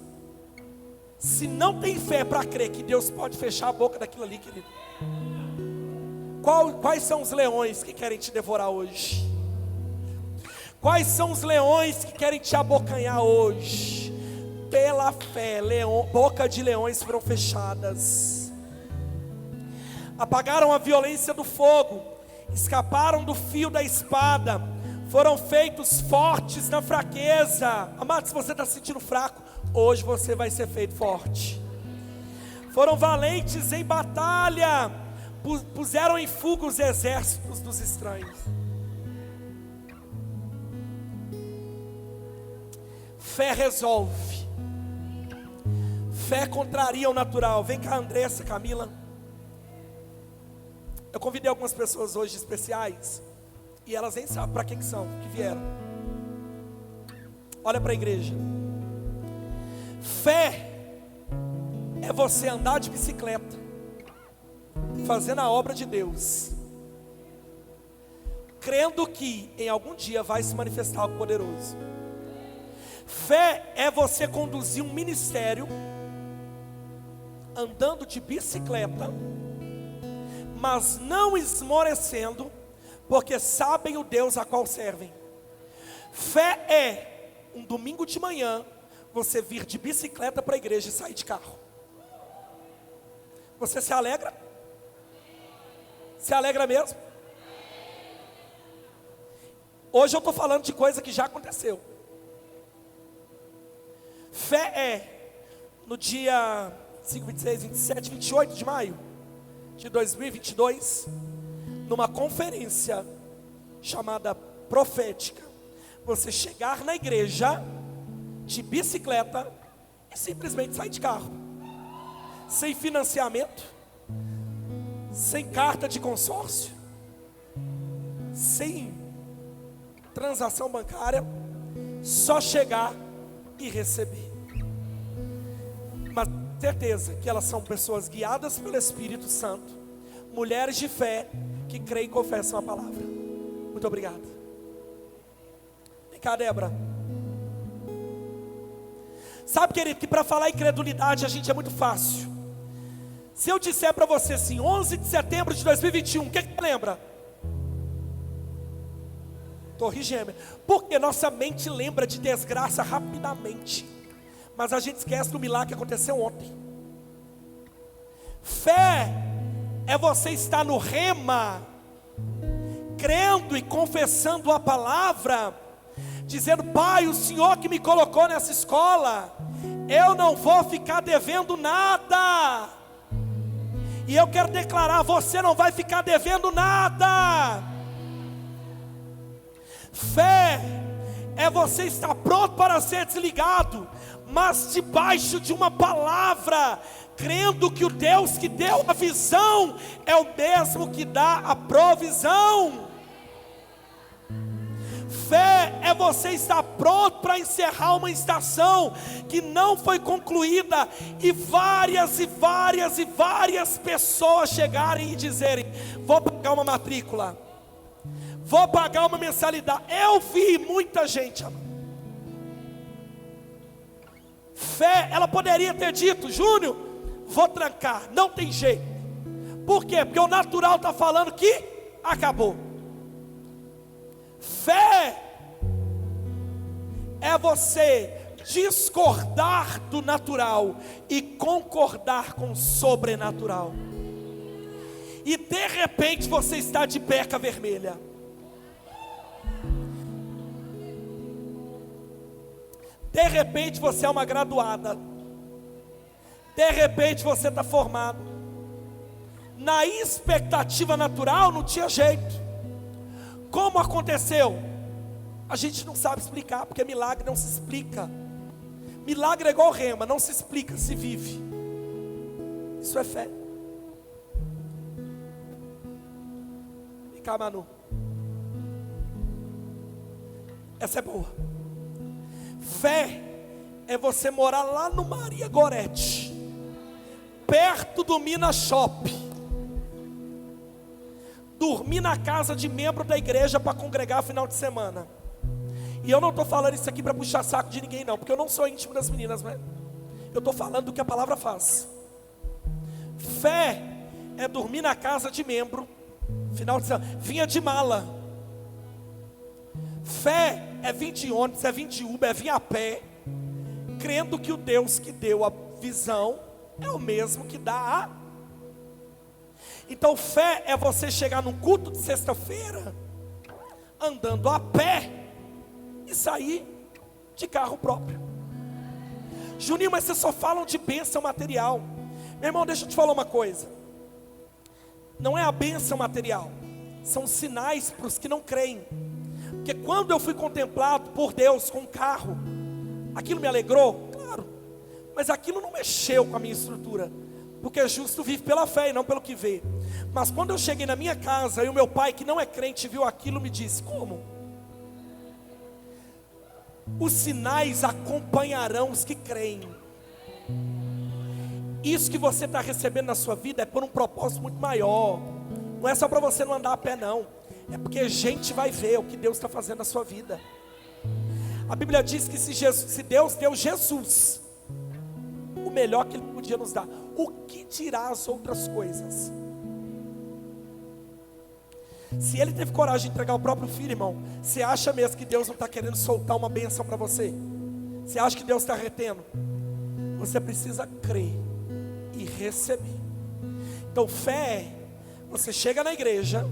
Se não tem fé para crer que Deus pode fechar a boca daquilo ali, querido, quais são os leões que querem te devorar hoje? Quais são os leões que querem te abocanhar hoje? Pela fé, boca de leões foram fechadas. Apagaram a violência do fogo, escaparam do fio da espada, foram feitos fortes na fraqueza. Amado, se você está se sentindo fraco, hoje você vai ser feito forte. Foram valentes em batalha, puseram em fuga os exércitos dos estranhos. Fé resolve. Fé contraria o natural. Vem cá, Andressa, Camila. Eu convidei algumas pessoas hoje especiais, e elas nem sabem para que são, que vieram. Olha para a igreja. Fé é você andar de bicicleta, fazendo a obra de Deus, crendo que em algum dia vai se manifestar algo poderoso. Fé é você conduzir um ministério andando de bicicleta, mas não esmorecendo, porque sabem o Deus a qual servem. Fé é um domingo de manhã você vir de bicicleta para a igreja e sair de carro. Você se alegra? Se alegra mesmo? Hoje eu estou falando de coisa que já aconteceu. Fé é no dia 5, 26, 27, 28 de maio de 2022, numa conferência chamada profética, você chegar na igreja de bicicleta e simplesmente sair de carro, sem financiamento, sem carta de consórcio, sem transação bancária, só chegar e receber. Mas certeza que elas são pessoas guiadas pelo Espírito Santo, mulheres de fé que creem e confessam a palavra. Muito obrigado. Vem cá, Débora. Sabe, querido, que para falar incredulidade a gente é muito fácil. Se eu disser para você assim, 11 de setembro de 2021, o que você lembra? Torre Gêmea. Porque nossa mente lembra de desgraça rapidamente, mas a gente esquece do milagre que aconteceu ontem. Fé é você estar no rema, crendo e confessando a palavra, dizendo: Pai, o Senhor que me colocou nessa escola, eu não vou ficar devendo nada. E eu quero declarar: você não vai ficar devendo nada. Fé é você estar pronto para ser desligado, mas debaixo de uma palavra, crendo que o Deus que deu a visão é o mesmo que dá a provisão. Fé é você estar pronto para encerrar uma estação que não foi concluída, e várias pessoas chegarem e dizerem: vou pagar uma matrícula, vou pagar uma mensalidade. Eu vi muita gente, Fé, ela poderia ter dito: Júnior, vou trancar, não tem jeito. Por quê? Porque o natural está falando que acabou. Fé é você discordar do natural e concordar com o sobrenatural. E de repente você está de beca vermelha. De repente você é uma graduada. De repente você está formado. Na expectativa natural não tinha jeito. Como aconteceu? A gente não sabe explicar, porque milagre não se explica. Milagre é igual rema, não se explica, se vive. Isso é fé. Vem cá, Manu. Essa é boa. Fé é você morar lá no Maria Gorete, perto do Minas Shop, dormir na casa de membro da igreja para congregar final de semana. E eu não estou falando isso aqui para puxar saco de ninguém não, porque eu não sou íntimo das meninas, né? Eu estou falando do que a palavra faz. Fé é dormir na casa de membro final de semana, vinha de mala. Fé é vir de ônibus, é vir de Uber, é vir a pé, crendo que o Deus que deu a visão é o mesmo que dá a. Então fé é você chegar num culto de sexta-feira, andando a pé, e sair de carro próprio. Juninho, mas vocês só falam de bênção material. Meu irmão, deixa eu te falar uma coisa. Não é a bênção material, são sinais para os que não creem. Porque quando eu fui contemplado por Deus com um carro, aquilo me alegrou, claro, mas aquilo não mexeu com a minha estrutura, porque justo vive pela fé e não pelo que vê. Mas quando eu cheguei na minha casa e o meu pai, que não é crente, viu aquilo, me disse: como? Os sinais acompanharão os que creem. Isso que você está recebendo na sua vida é por um propósito muito maior. Não é só para você não andar a pé não, é porque a gente vai ver o que Deus está fazendo na sua vida. A Bíblia diz que se Deus deu Jesus, o melhor que Ele podia nos dar, o que dirá as outras coisas? Se Ele teve coragem de entregar o próprio filho, irmão, você acha mesmo que Deus não está querendo soltar uma bênção para você? Você acha que Deus está retendo? Você precisa crer e receber. Então fé, você chega na igreja,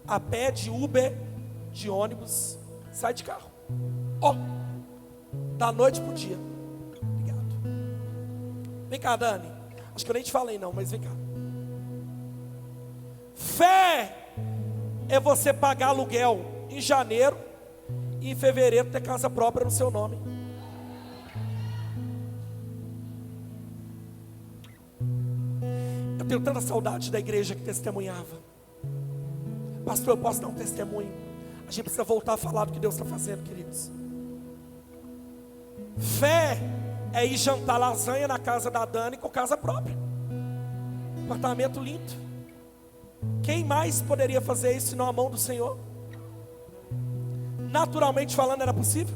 a pé, de Uber, de ônibus, sai de carro. Da noite para o dia. Obrigado. Vem cá, Dani. Acho que eu nem te falei não, mas vem cá. Fé é você pagar aluguel em janeiro e em fevereiro ter casa própria no seu nome. Eu tenho tanta saudade da igreja que testemunhava. Pastor, eu posso dar um testemunho? A gente precisa voltar a falar do que Deus está fazendo, queridos. Fé é ir jantar lasanha na casa da Dani com casa própria, apartamento lindo. Quem mais poderia fazer isso senão a mão do Senhor? Naturalmente falando, era possível?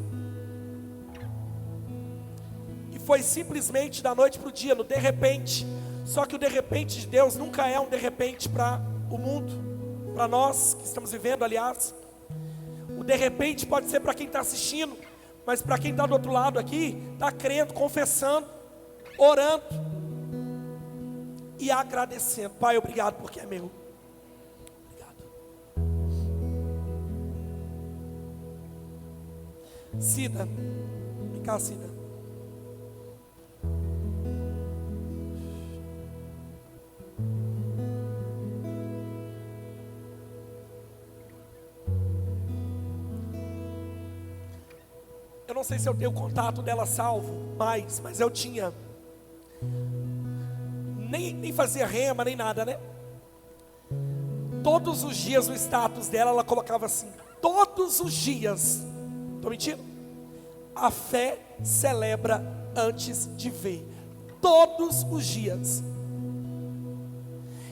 E foi simplesmente da noite para o dia, no de repente. Só que o de repente de Deus nunca é um de repente para o mundo, para nós que estamos vivendo, aliás. O de repente pode ser para quem está assistindo, mas para quem está do outro lado aqui, está crendo, confessando, orando e agradecendo. Pai, obrigado porque é meu. Cida, vem cá, Cida. Eu não sei se eu tenho o contato dela salvo mais, mas eu tinha. Nem fazia rema, nem nada, né? Todos os dias o status dela, ela colocava assim: todos os dias. Estou mentindo? A fé celebra antes de ver. Todos os dias.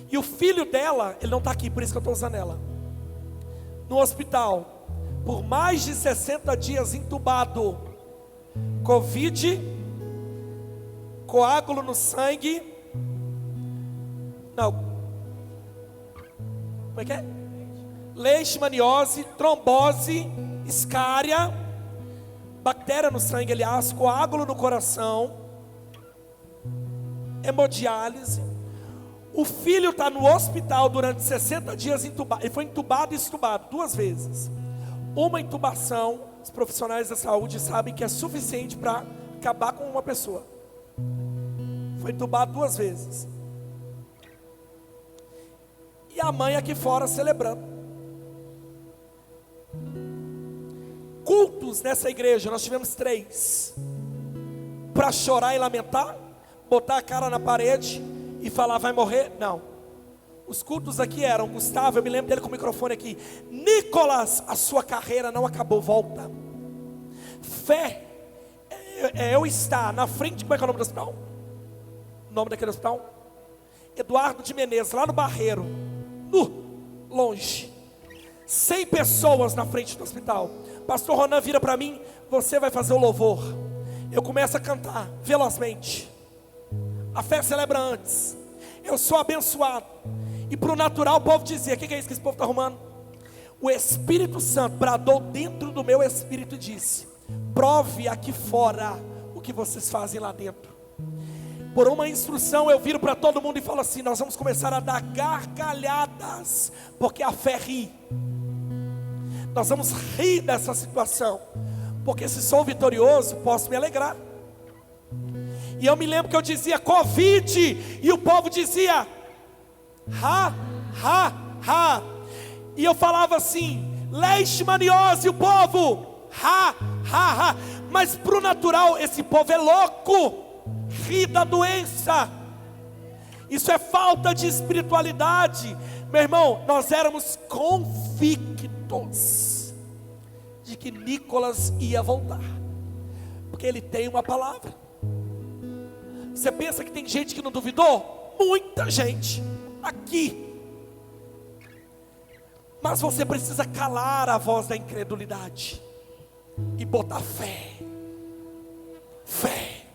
E o filho dela, ele não está aqui, por isso que eu estou usando ela. No hospital, por mais de 60 dias entubado. Covid, coágulo no sangue, não, como é que é? Leishmaniose, trombose, escária, bactéria no sangue, aliás, coágulo no coração, hemodiálise. O filho está no hospital durante 60 dias entubado. Ele foi entubado e extubado 2 vezes. Uma intubação, os profissionais da saúde sabem que é suficiente para acabar com uma pessoa. Foi entubado 2 vezes. E a mãe aqui fora celebrando. Cultos nessa igreja, nós tivemos 3. Para chorar e lamentar, botar a cara na parede e falar, vai morrer? Não. Os cultos aqui eram, Gustavo, eu me lembro dele com o microfone aqui. Nicolas, a sua carreira não acabou, volta. Fé é eu estar na frente, como é que é o nome do hospital? O nome daquele hospital? Eduardo de Menezes, lá no Barreiro, longe. 100 pessoas na frente do hospital. Pastor Ronan vira para mim, você vai fazer o louvor. Eu começo a cantar velozmente. A fé celebra antes. Eu sou abençoado. E para o natural o povo dizia, o que é isso que esse povo está arrumando? O Espírito Santo bradou dentro do meu espírito e disse, prove aqui fora o que vocês fazem lá dentro. Por uma instrução eu viro para todo mundo e falo assim, nós vamos começar a dar gargalhadas, porque a fé ri. Nós vamos rir dessa situação, porque se sou vitorioso, posso me alegrar. E eu me lembro que eu dizia Covid, e o povo dizia ha, ha, ha. E eu falava assim, leishmaniose, e o povo ha, ha, ha. Mas para o natural, esse povo é louco, ri da doença. Isso é falta de espiritualidade. Meu irmão, nós éramos convictos de que Nicolas ia voltar, porque ele tem uma palavra. Você pensa que tem gente que não duvidou? Muita gente aqui. Mas você precisa calar a voz da incredulidade e botar fé. Fé.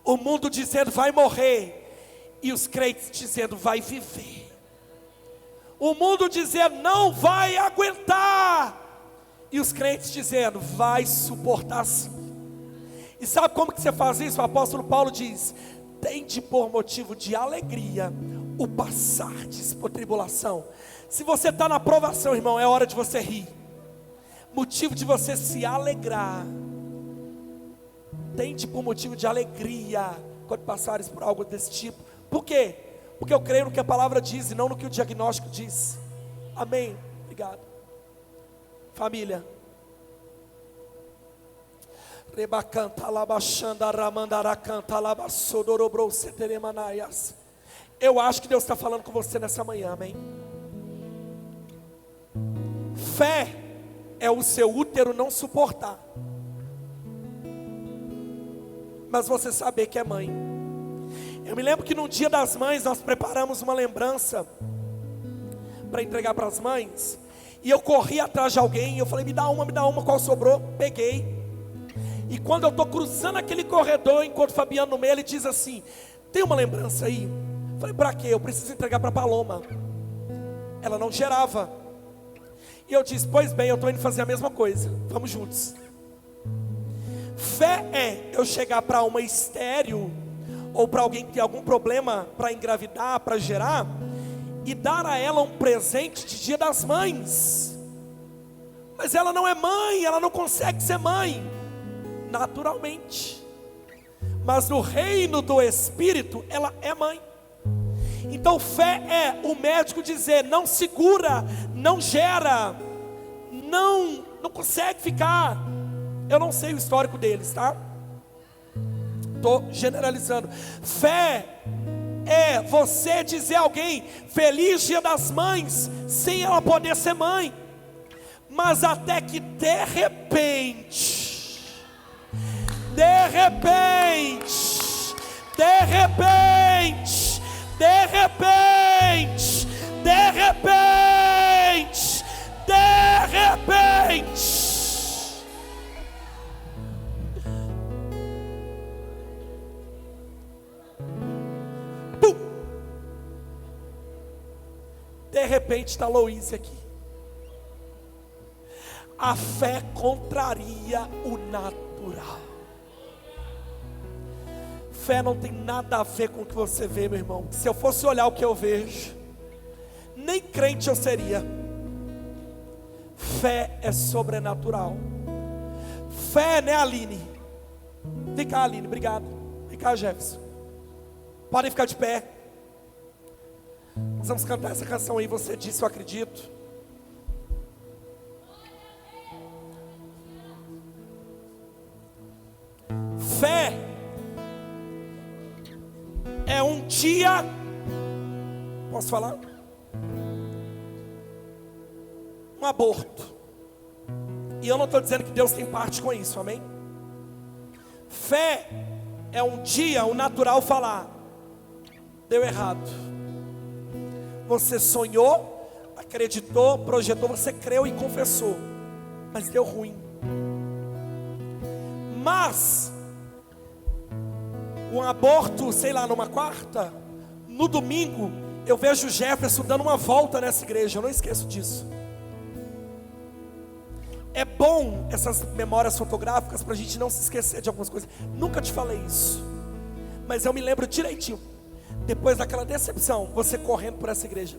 O mundo dizendo vai morrer, e os crentes dizendo vai viver. O mundo dizendo não vai aguentar, e os crentes dizendo vai suportar sim. E sabe como que você faz isso? O apóstolo Paulo diz, tende por motivo de alegria o passardes por tribulação. Se você está na provação, irmão, é hora de você rir. Motivo de você se alegrar. Tende por motivo de alegria quando passares por algo desse tipo. Por quê? Porque eu creio no que a palavra diz e não no que o diagnóstico diz. Amém? Obrigado. Família. Eu acho que Deus está falando com você nessa manhã, amém? Fé é o seu útero não suportar, mas você saber que é mãe. Eu me lembro que no dia das mães nós preparamos uma lembrança para entregar para as mães, e eu corri atrás de alguém, eu falei, me dá uma, qual sobrou? Peguei. E quando eu estou cruzando aquele corredor, enquanto o Fabiano no meio, ele diz assim, tem uma lembrança aí? Eu falei, para quê? Eu preciso entregar para a Paloma. Ela não gerava. E eu disse, pois bem, eu estou indo fazer a mesma coisa, vamos juntos. Fé é eu chegar para uma estéril, ou para alguém que tem algum problema para engravidar, para gerar, e dar a ela um presente de Dia das Mães. Mas ela não é mãe, ela não consegue ser mãe naturalmente, mas no reino do Espírito ela é mãe. Então fé é o médico dizer, não segura, não gera, não consegue ficar. Eu não sei o histórico deles, tá? Estou generalizando. Fé é você dizer a alguém, feliz Dia das Mães, sem ela poder ser mãe. Mas até que de repente, De repente está Louise aqui. A fé contraria o natural. Fé não tem nada a ver com o que você vê, meu irmão. Se eu fosse olhar o que eu vejo, nem crente eu seria. Fé é sobrenatural. Fé, né, Aline? Vem cá, Aline, obrigado. Vem cá, Jefferson. Podem ficar de pé. Nós vamos cantar essa canção aí. Você disse, eu acredito. Fé é um dia. Posso falar? Um aborto. E eu não estou dizendo que Deus tem parte com isso, amém? Fé é um dia o natural falar: deu errado. Você sonhou, acreditou, projetou, você creu e confessou, mas deu ruim. Mas um aborto, sei lá, numa quarta, no domingo eu vejo o Jefferson dando uma volta nessa igreja. Eu não esqueço disso. É bom essas memórias fotográficas para a gente não se esquecer de algumas coisas. Nunca te falei isso, mas eu me lembro direitinho. Depois daquela decepção, você correndo por essa igreja,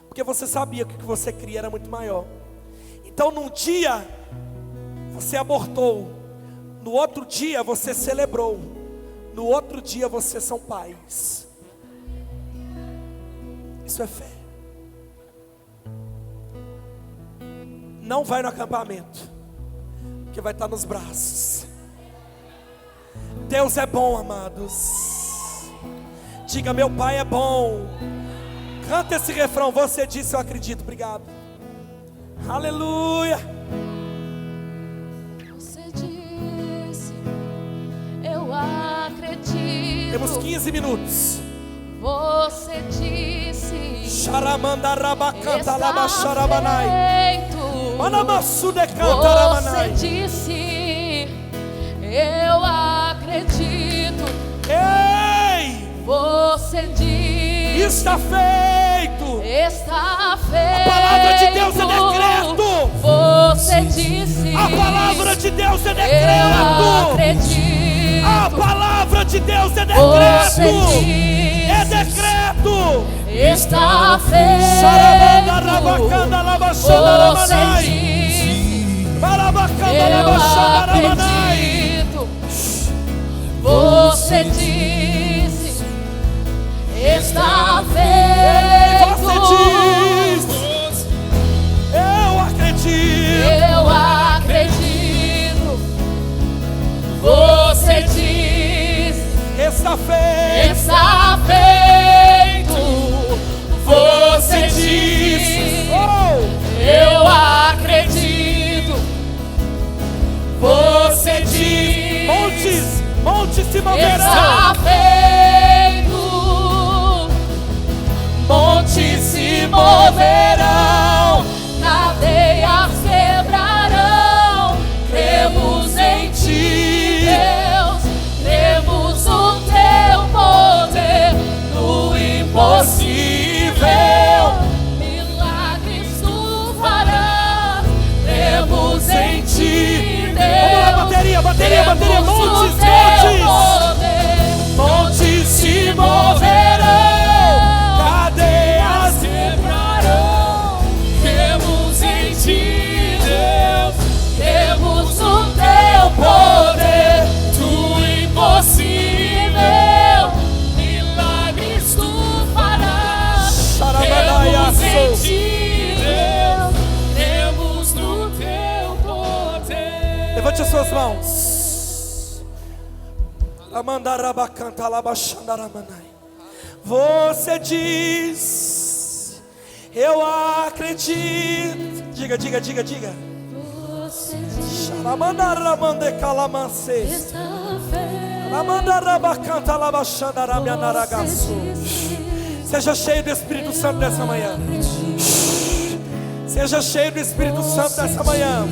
porque você sabia que o que você queria era muito maior. Então num dia você abortou, no outro dia você celebrou, no outro dia vocês são pais. Isso é fé. Não vai no acampamento, porque vai estar nos braços. Deus é bom, amados. Diga, meu Pai é bom. Canta esse refrão. Você disse, eu acredito. Obrigado. Aleluia. Você disse, eu acredito. Temos 15 minutos. Você disse, Xaramandarabacanta lama está xaramanai. feito. Manamaçude canta Você ramanai. disse, eu acredito. Ei! Você disse, Está feito. está feito. A palavra de Deus é decreto. Você disse, A palavra de Deus é eu decreto. acredito. A palavra de Deus é Você decreto. disse, É decreto. está Xaramandarabacanda feito. lama Você xaramanai. disse, Barabacanda eu lama xaramanai. acredito. Você disse, está feito. Você diz, eu acredito. Eu acredito. Você diz, Está feito. está feito. Você diz, Oh, eu acredito. Você diz, montes se moverão. está feito. Montes se moverão, cadeias quebrarão. Cremos em ti, Deus. Cremos no teu poder, no impossível. Milagres tu farás. Cremos em ti, Deus. Vamos lá, bateria. Cremos no Montes. teu poder. Montes se moverão, cadeias quebrarão. Cremos em ti, Deus. Cremos no teu poder, do impossível. Milagres tu farás. Cremos em ti, Deus. Cremos no teu poder. Levante as suas mãos. Amandarabacanta labaxandaramanai. Você diz, eu acredito. Diga. Você diz, Xaramandaramandecalamace. está feito. Amandarabacanta labaxandaramianaragaço. Você diz, Seja cheio do Espírito Santo nessa manhã. Seja cheio do Espírito Santo nessa manhã.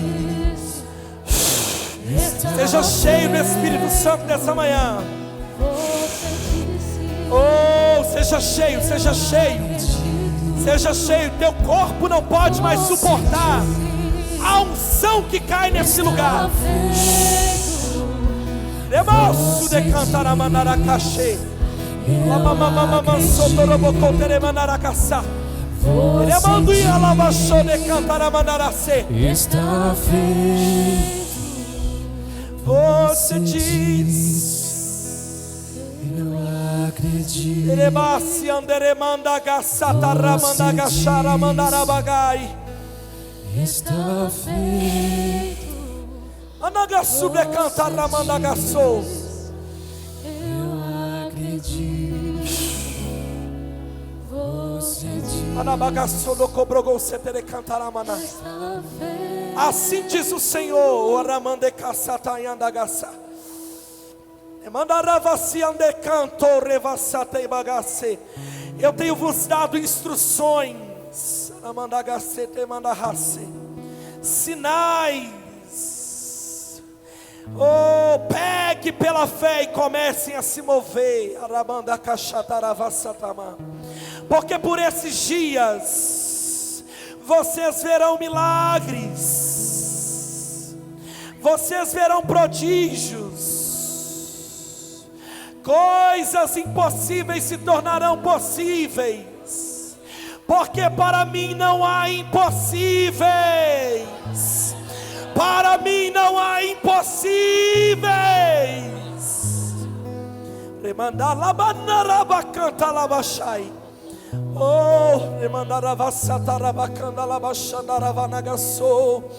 Seja cheio do Espírito Santo nessa manhã. Oh, seja cheio. Seja cheio, teu corpo não pode mais suportar a unção que cai nesse lugar. Demosso de cantar a manaracaxê. Está feito. Você diz. Eu acredito. Erebasi anderemanda gasata ramanda gachara mandarabagai. Está feito. Anagasu de cantar ramanda gassou. Eu acredito. Você diz. Anabagassou no cobrogou setere cantaramana. Está feito. Assim diz o Senhor, o aramande caçata yandagassa. Eu tenho vos dado instruções, sinais. Oh, pegue pela fé e comecem a se mover. Porque por esses dias vocês verão milagres, vocês verão prodígios. Coisas impossíveis se tornarão possíveis, porque para mim não há impossíveis. Para mim não há impossíveis. Remandar labanaraba canta labachai. Oh, remandar vasata rabacanda labachandarava nagassou.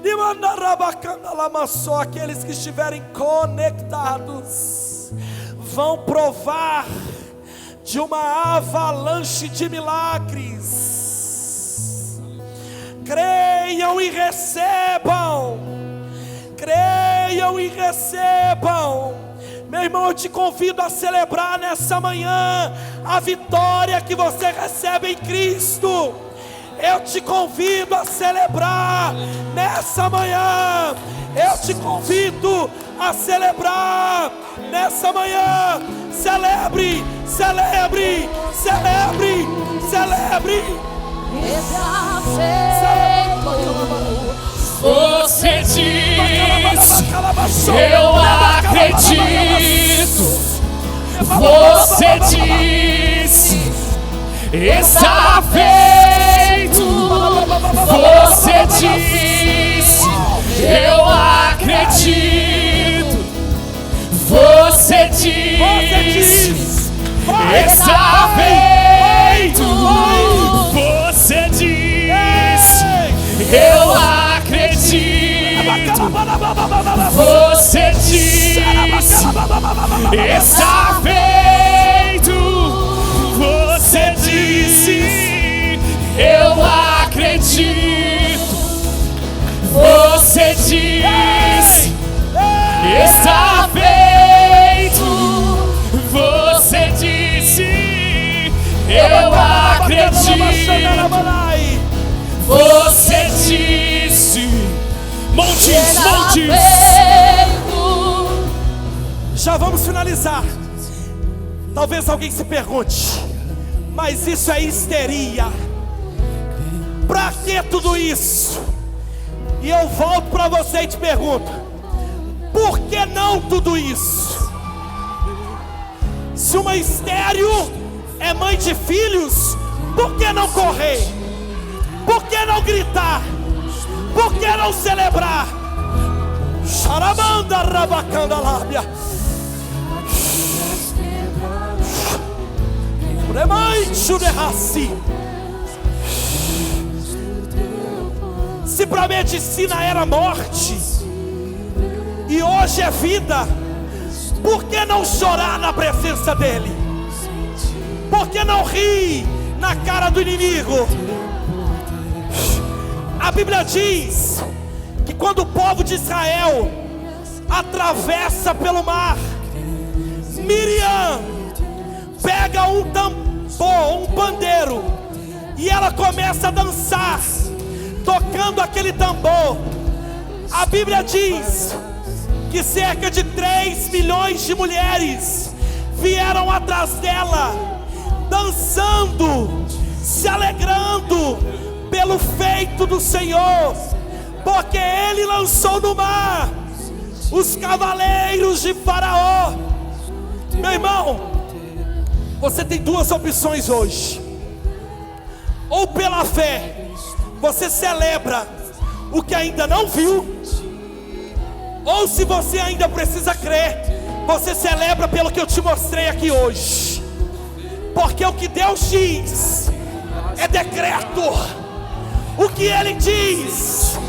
Remandar canta lamassou. Aqueles que estiverem conectados vão provar de uma avalanche de milagres. Creiam e recebam. Creiam e recebam. Meu irmão, eu te convido a celebrar nessa manhã a vitória que você recebe em Cristo. Eu te convido a celebrar nessa manhã. Eu te convido a celebrar nessa manhã. Celebre, celebre, celebre, celebre. Está feito. Você diz, eu acredito. Você diz, está feito. Você diz, eu acredito. Você diz, está feito. Você diz, eu acredito. Você diz, está feito. Você disse, eu acredito. Você diz, está feito. Você disse, eu acredito. Você disse, montes, montes. Já vamos finalizar. Talvez alguém se pergunte, mas isso é histeria. Pra que tudo isso? E eu volto para você e te pergunto, por que não tudo isso? Se uma estéril é mãe de filhos, por que não correr? Por que não gritar? Por que não celebrar? Charamanda rabacanda lábia. Se para a medicina era morte e hoje é vida, por que não chorar na presença dele? Por que não rir na cara do inimigo? A Bíblia diz que quando o povo de Israel atravessa pelo mar, Miriam pega um tambor, um pandeiro, e ela começa a dançar, tocando aquele tambor. A Bíblia diz que cerca de 3 milhões de mulheres vieram atrás dela, dançando, se alegrando pelo feito do Senhor, porque Ele lançou no mar os cavaleiros de Faraó. Meu irmão, você tem duas opções hoje: ou pela fé você celebra o que ainda não viu, ou se você ainda precisa crer, você celebra pelo que eu te mostrei aqui hoje. Porque o que Deus diz é decreto, o que Ele diz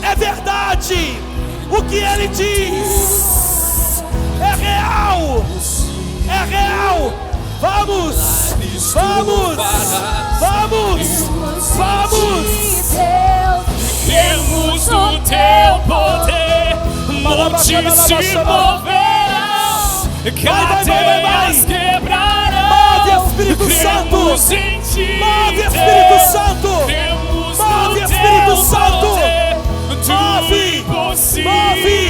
é verdade, o que Ele diz é real, é real. Vamos, vamos, vamos, vamos. Cremos no Teu poder, montes se moverão, cadeias quebrarão. Move, Espírito Santo. Cremos em Ti, Move, Espírito Santo. cremos Move, no Espírito Teu Santo. poder, Move, do impossível, move,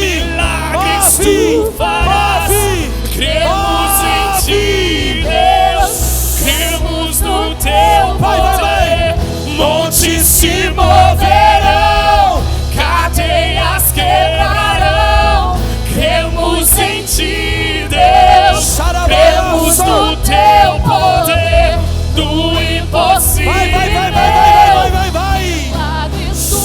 milagres move, Tu farás. move, Cremos em Ti, Deus, cremos no Teu Vai, vai, poder, montes se moverão, cadeias quebrarão. Cremos em Ti, Deus, cremos no Teu poder, do impossível. vai, vai, vai, vai, vai, vai, vai. Milagres Tu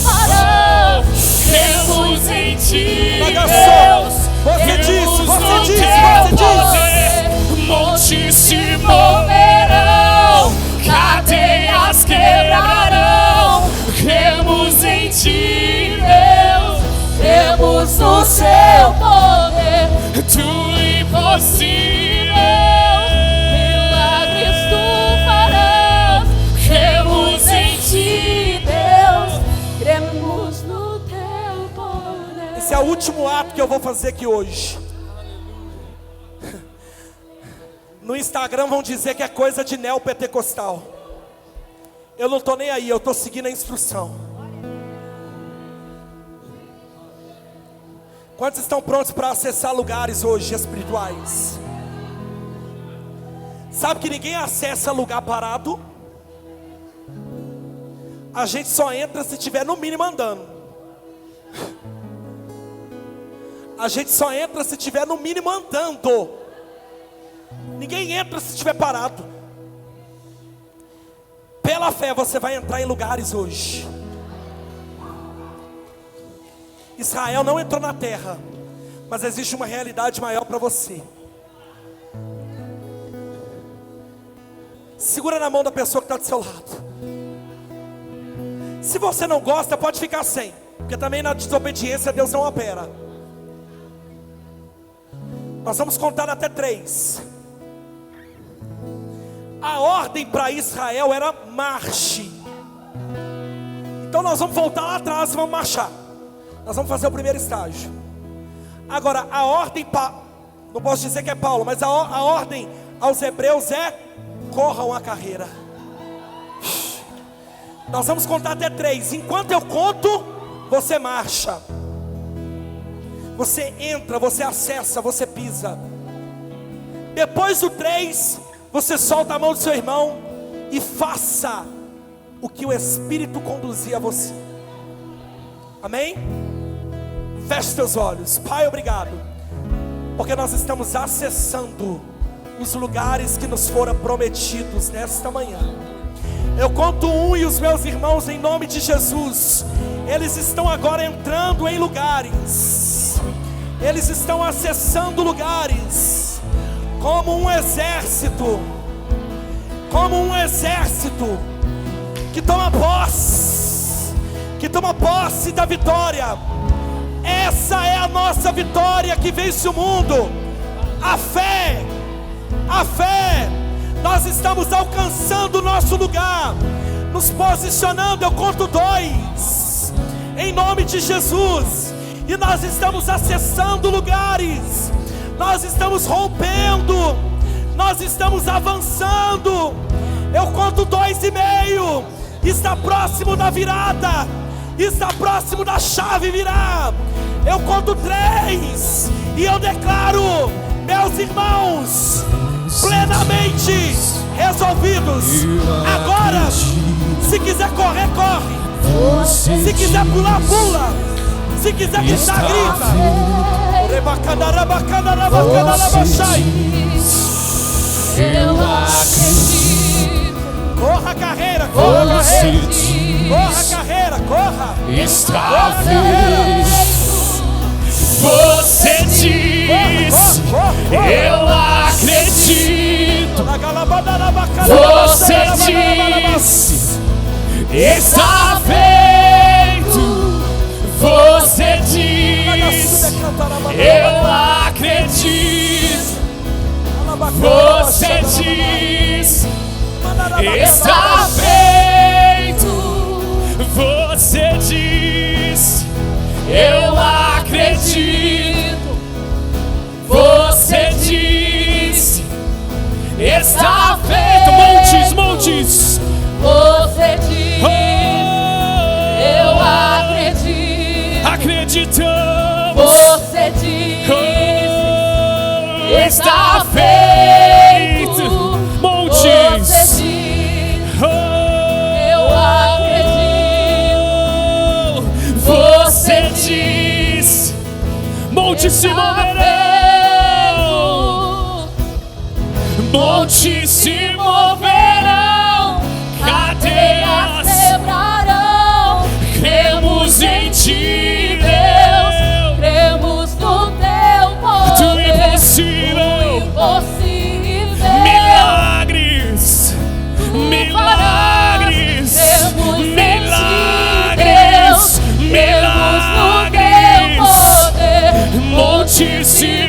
farás. Cremos em Ti, Negação. Deus, Você diz, cremos você no diz, Teu você diz. poder, montes se moverão, cadeias quebrarão. Cremos em Ti, Deus, Cremos no Seu poder. do impossível. Milagres Tu farás. Cremos em Ti, Deus, cremos no Teu poder. Esse é o último ato que eu vou fazer aqui hoje. No Instagram vão dizer que é coisa de neopentecostal. Eu não estou nem aí, eu estou seguindo a instrução. Quantos estão prontos para acessar lugares hoje espirituais? Sabe que ninguém acessa lugar parado? A gente só entra se tiver no mínimo andando. A gente só entra se tiver no mínimo andando. Ninguém entra se estiver parado. Pela fé você vai entrar em lugares hoje. Israel não entrou na terra, mas existe uma realidade maior para você. Segura na mão da pessoa que está do seu lado. Se você não gosta, pode ficar sem, porque também na desobediência Deus não opera. Nós vamos contar até 3. A ordem para Israel era marche. Então nós vamos voltar lá atrás e vamos marchar. Nós vamos fazer o primeiro estágio. Agora a ordem, não posso dizer que é Paulo, mas a ordem aos hebreus é: corram a carreira. Nós vamos contar até 3. Enquanto eu conto, você marcha. Você entra, você acessa, você pisa. Depois do 3, você solta a mão do seu irmão e faça o que o Espírito conduzia a você. Amém? Feche seus olhos. Pai, obrigado, porque nós estamos acessando os lugares que nos foram prometidos nesta manhã. Eu conto 1 e os meus irmãos, em nome de Jesus, eles estão agora entrando em lugares. Eles estão acessando lugares como um exército. Como um exército que toma posse da vitória. Essa é a nossa vitória que vence o mundo. A fé. Nós estamos alcançando o nosso lugar, nos posicionando. Eu conto 2, em nome de Jesus, e nós estamos acessando lugares. Nós estamos rompendo, nós estamos avançando. Eu conto 2,5. Está próximo da virada, está próximo da chave virar. Eu conto 3 e eu declaro, meus irmãos, plenamente resolvidos. Agora, se quiser correr, corre. Se quiser pular, pula. Se quiser gritar, grita. Eu acredito. Corra a carreira, corra a carreira. Corra a carreira, corra. Está feito. Você diz, eu acredito. Você diz, está feito. Você diz, eu acredito. Você diz, está feito. Você diz, eu acredito. Você diz, está feito. Montes, montes. Você diz, eu acredito. Acreditamos. Você diz, está feito. Montes. Você diz, eu acredito. Você diz, montes se moverão. Montes se moverão. Cadeias quebrarão. cremos em ti, Deus. Cremos no teu poder. Do impossível. Milagres, milagres, milagres, milagres. Montes se